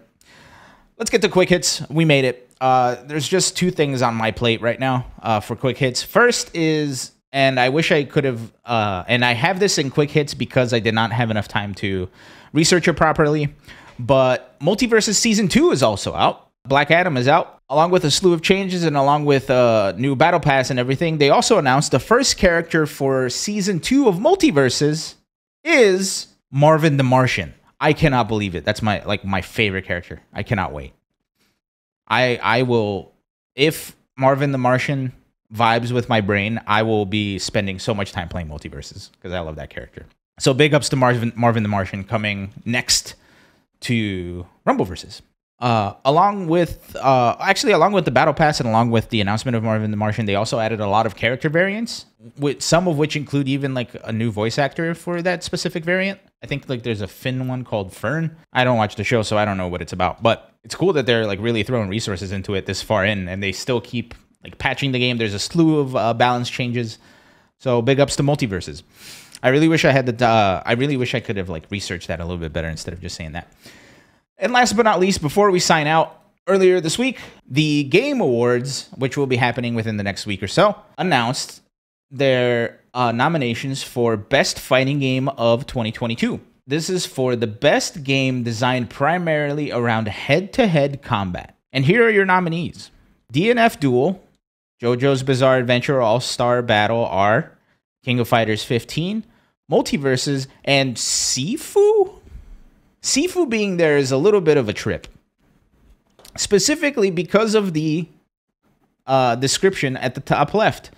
Let's get to quick hits. We made it. There's just 2 things on my plate right now for quick hits. First is, and I wish I could have, and I have this in quick hits because I did not have enough time to research it properly, but Multiverses Season 2 is also out. Black Adam is out, along with a slew of changes and along with a new Battle Pass and everything. They also announced the first character for Season 2 of Multiverses is Marvin the Martian. I cannot believe it. That's my favorite character. I cannot wait. I will, if Marvin the Martian vibes with my brain, I will be spending so much time playing Multiverses because I love that character. So big ups to Marvin the Martian coming next to Rumbleverses. Along with the Battle Pass and along with the announcement of Marvin the Martian, they also added a lot of character variants, with some of which include even like a new voice actor for that specific variant. I think like there's a Finn one called Fern. I don't watch the show, so I don't know what it's about, but it's cool that they're like really throwing resources into it this far in, and they still keep like patching the game. There's a slew of balance changes. So big ups to Multiverses. I really wish I had I really wish I could have like researched that a little bit better instead of just saying that. And last but not least, before we sign out, earlier this week, the Game Awards, which will be happening within the next week or so, announced their nominations for Best Fighting Game of 2022. This is for the best game designed primarily around head-to-head combat. And here are your nominees. DNF Duel, JoJo's Bizarre Adventure All-Star Battle R, King of Fighters 15, Multiverses, and Sifu? Sifu being there is a little bit of a trip. Specifically because of the description at the top left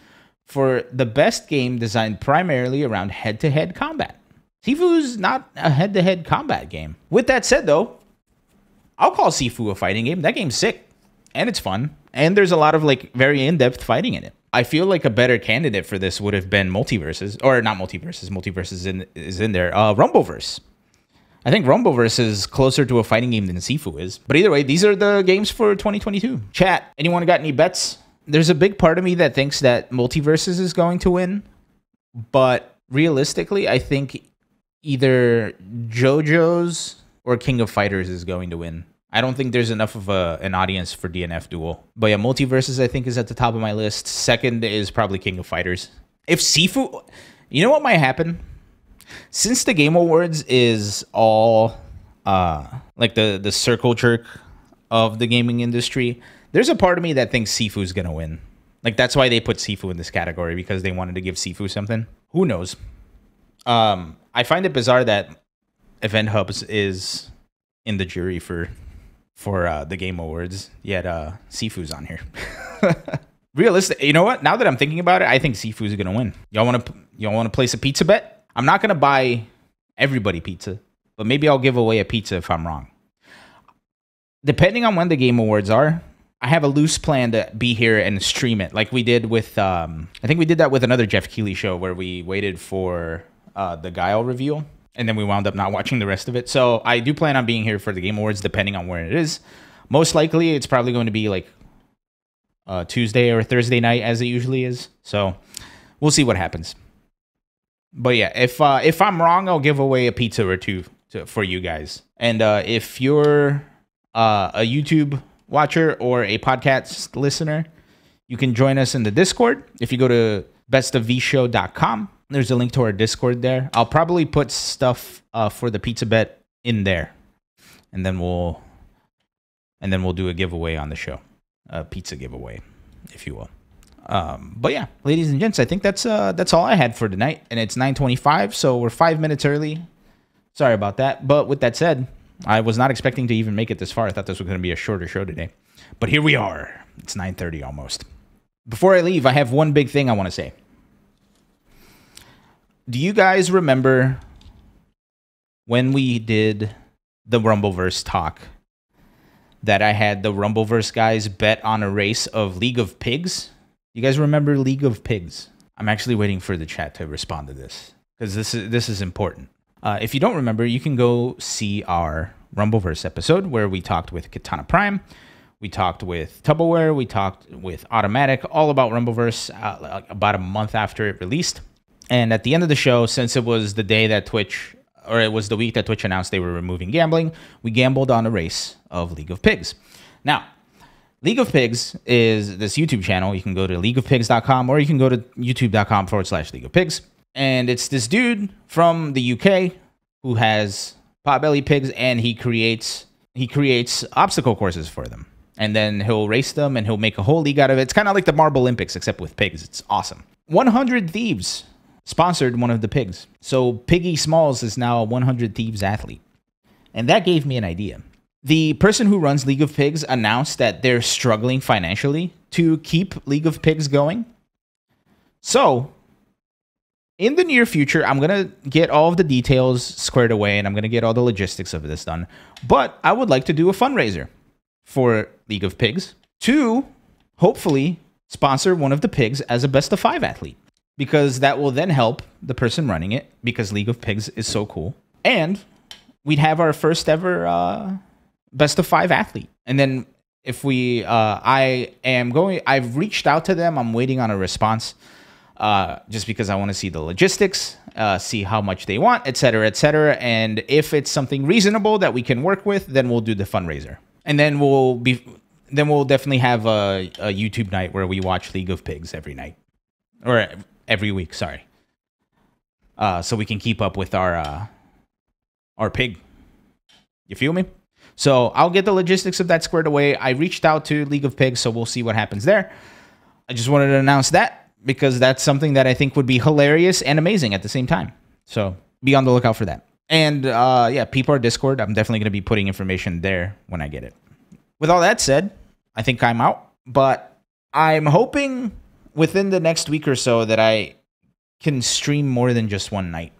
for the best game designed primarily around head-to-head combat. Sifu's not a head-to-head combat game. With that said, though, I'll call Sifu a fighting game. That game's sick, and it's fun, and there's a lot of like very in-depth fighting in it. I feel like a better candidate for this would have been Multiverses, or not Multiverses. Multiverses is in there. Rumbleverse. I think Rumbleverse is closer to a fighting game than Sifu is. But either way, these are the games for 2022. Chat, anyone got any bets? There's a big part of me that thinks that Multiverses is going to win. But realistically, I think either JoJo's or King of Fighters is going to win. I don't think there's enough of an audience for DNF Duel. But yeah, Multiverses I think is at the top of my list. Second is probably King of Fighters. If Sifu... You know what might happen? Since the Game Awards is all like the circle jerk of the gaming industry, there's a part of me that thinks Sifu's gonna win. Like that's why they put Sifu in this category, because they wanted to give Sifu something. Who knows? I find it bizarre that Event Hubs is in the jury for the Game Awards, yet Sifu's on here. Realistic, you know what? Now that I'm thinking about it, I think Sifu's gonna win. Y'all wanna place a pizza bet? I'm not going to buy everybody pizza, but maybe I'll give away a pizza if I'm wrong. Depending on when the Game Awards are, I have a loose plan to be here and stream it like we did with, I think we did that with another Jeff Keighley show where we waited for the Guile reveal, and then we wound up not watching the rest of it. So I do plan on being here for the Game Awards depending on where it is. Most likely, it's probably going to be like Tuesday or Thursday night as it usually is. So we'll see what happens. But yeah, if I'm wrong, I'll give away a pizza or two for you guys. And if you're a YouTube watcher or a podcast listener, you can join us in the Discord. If you go to BestofVShow.com, there's a link to our Discord there. I'll probably put stuff for the pizza bet in there, and then we'll do a giveaway on the show, a pizza giveaway, if you will. But yeah, ladies and gents, I think that's all I had for tonight, and it's 9:25, so we're 5 minutes early. Sorry about that. But with that said, I was not expecting to even make it this far. I thought this was going to be a shorter show today, but here we are. It's 9:30 almost. Before I leave, I have one big thing I want to say. Do you guys remember when we did the Rumbleverse talk that I had the Rumbleverse guys bet on a race of League of Pigs? You guys remember League of Pigs? I'm actually waiting for the chat to respond to this because this is important. If you don't remember, you can go see our Rumbleverse episode where we talked with Katana Prime, we talked with Tupperware, we talked with Automatic, all about Rumbleverse about a month after it released. And at the end of the show, since it was the day that Twitch, or it was the week that Twitch announced they were removing gambling, we gambled on a race of League of Pigs. Now, League of Pigs is this YouTube channel. You can go to leagueofpigs.com or you can go to youtube.com/League of Pigs. And it's this dude from the UK who has potbelly pigs, and he creates obstacle courses for them. And then he'll race them and he'll make a whole league out of it. It's kind of like the Marble Olympics, except with pigs. It's awesome. 100 Thieves sponsored one of the pigs. So Piggy Smalls is now a 100 Thieves athlete. And that gave me an idea. The person who runs League of Pigs announced that they're struggling financially to keep League of Pigs going. So in the near future, I'm going to get all of the details squared away and I'm going to get all the logistics of this done. But I would like to do a fundraiser for League of Pigs to hopefully sponsor one of the pigs as a best of 5 athlete, because that will then help the person running it, because League of Pigs is so cool. And we'd have our first ever best of 5 athlete. And then if we, I've reached out to them. I'm waiting on a response. Just because I want to see the logistics, see how much they want, et cetera, et cetera. And if it's something reasonable that we can work with, then we'll do the fundraiser. And then we'll definitely have a YouTube night where we watch League of Pigs every night. Or every week, sorry. So we can keep up with our pig. You feel me? So I'll get the logistics of that squared away. I reached out to League of Pigs, so we'll see what happens there. I just wanted to announce that, because that's something that I think would be hilarious and amazing at the same time. So be on the lookout for that. And yeah, peep our Discord. I'm definitely going to be putting information there when I get it. With all that said, I think I'm out. But I'm hoping within the next week or so that I can stream more than just one night.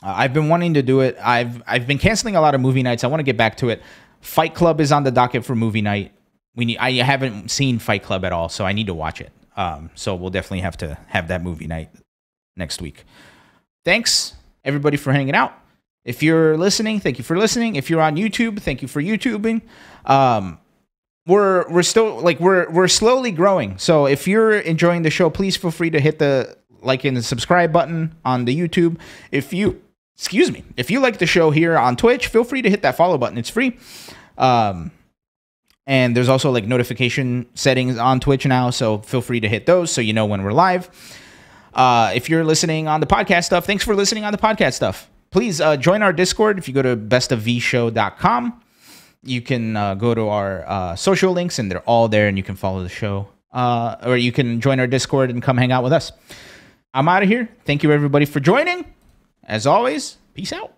I've been wanting to do it. I've been canceling a lot of movie nights. I want to get back to it. Fight Club is on the docket for movie night. I haven't seen Fight Club at all, so I need to watch it. So we'll definitely have to have that movie night next week. Thanks everybody for hanging out. If you're listening, thank you for listening. If you're on YouTube, thank you for YouTubing. We're still we're slowly growing. So if you're enjoying the show, please feel free to hit the like and the subscribe button on the YouTube. If you like the show here on Twitch, feel free to hit that follow button. It's free. And there's also like notification settings on Twitch now, so feel free to hit those so you know when we're live. If you're listening on the podcast stuff, thanks for listening on the podcast stuff. Please join our Discord. If you go to BestofVShow.com, you can go to our social links, and they're all there, and you can follow the show. Or you can join our Discord and come hang out with us. I'm out of here. Thank you, everybody, for joining. As always, peace out.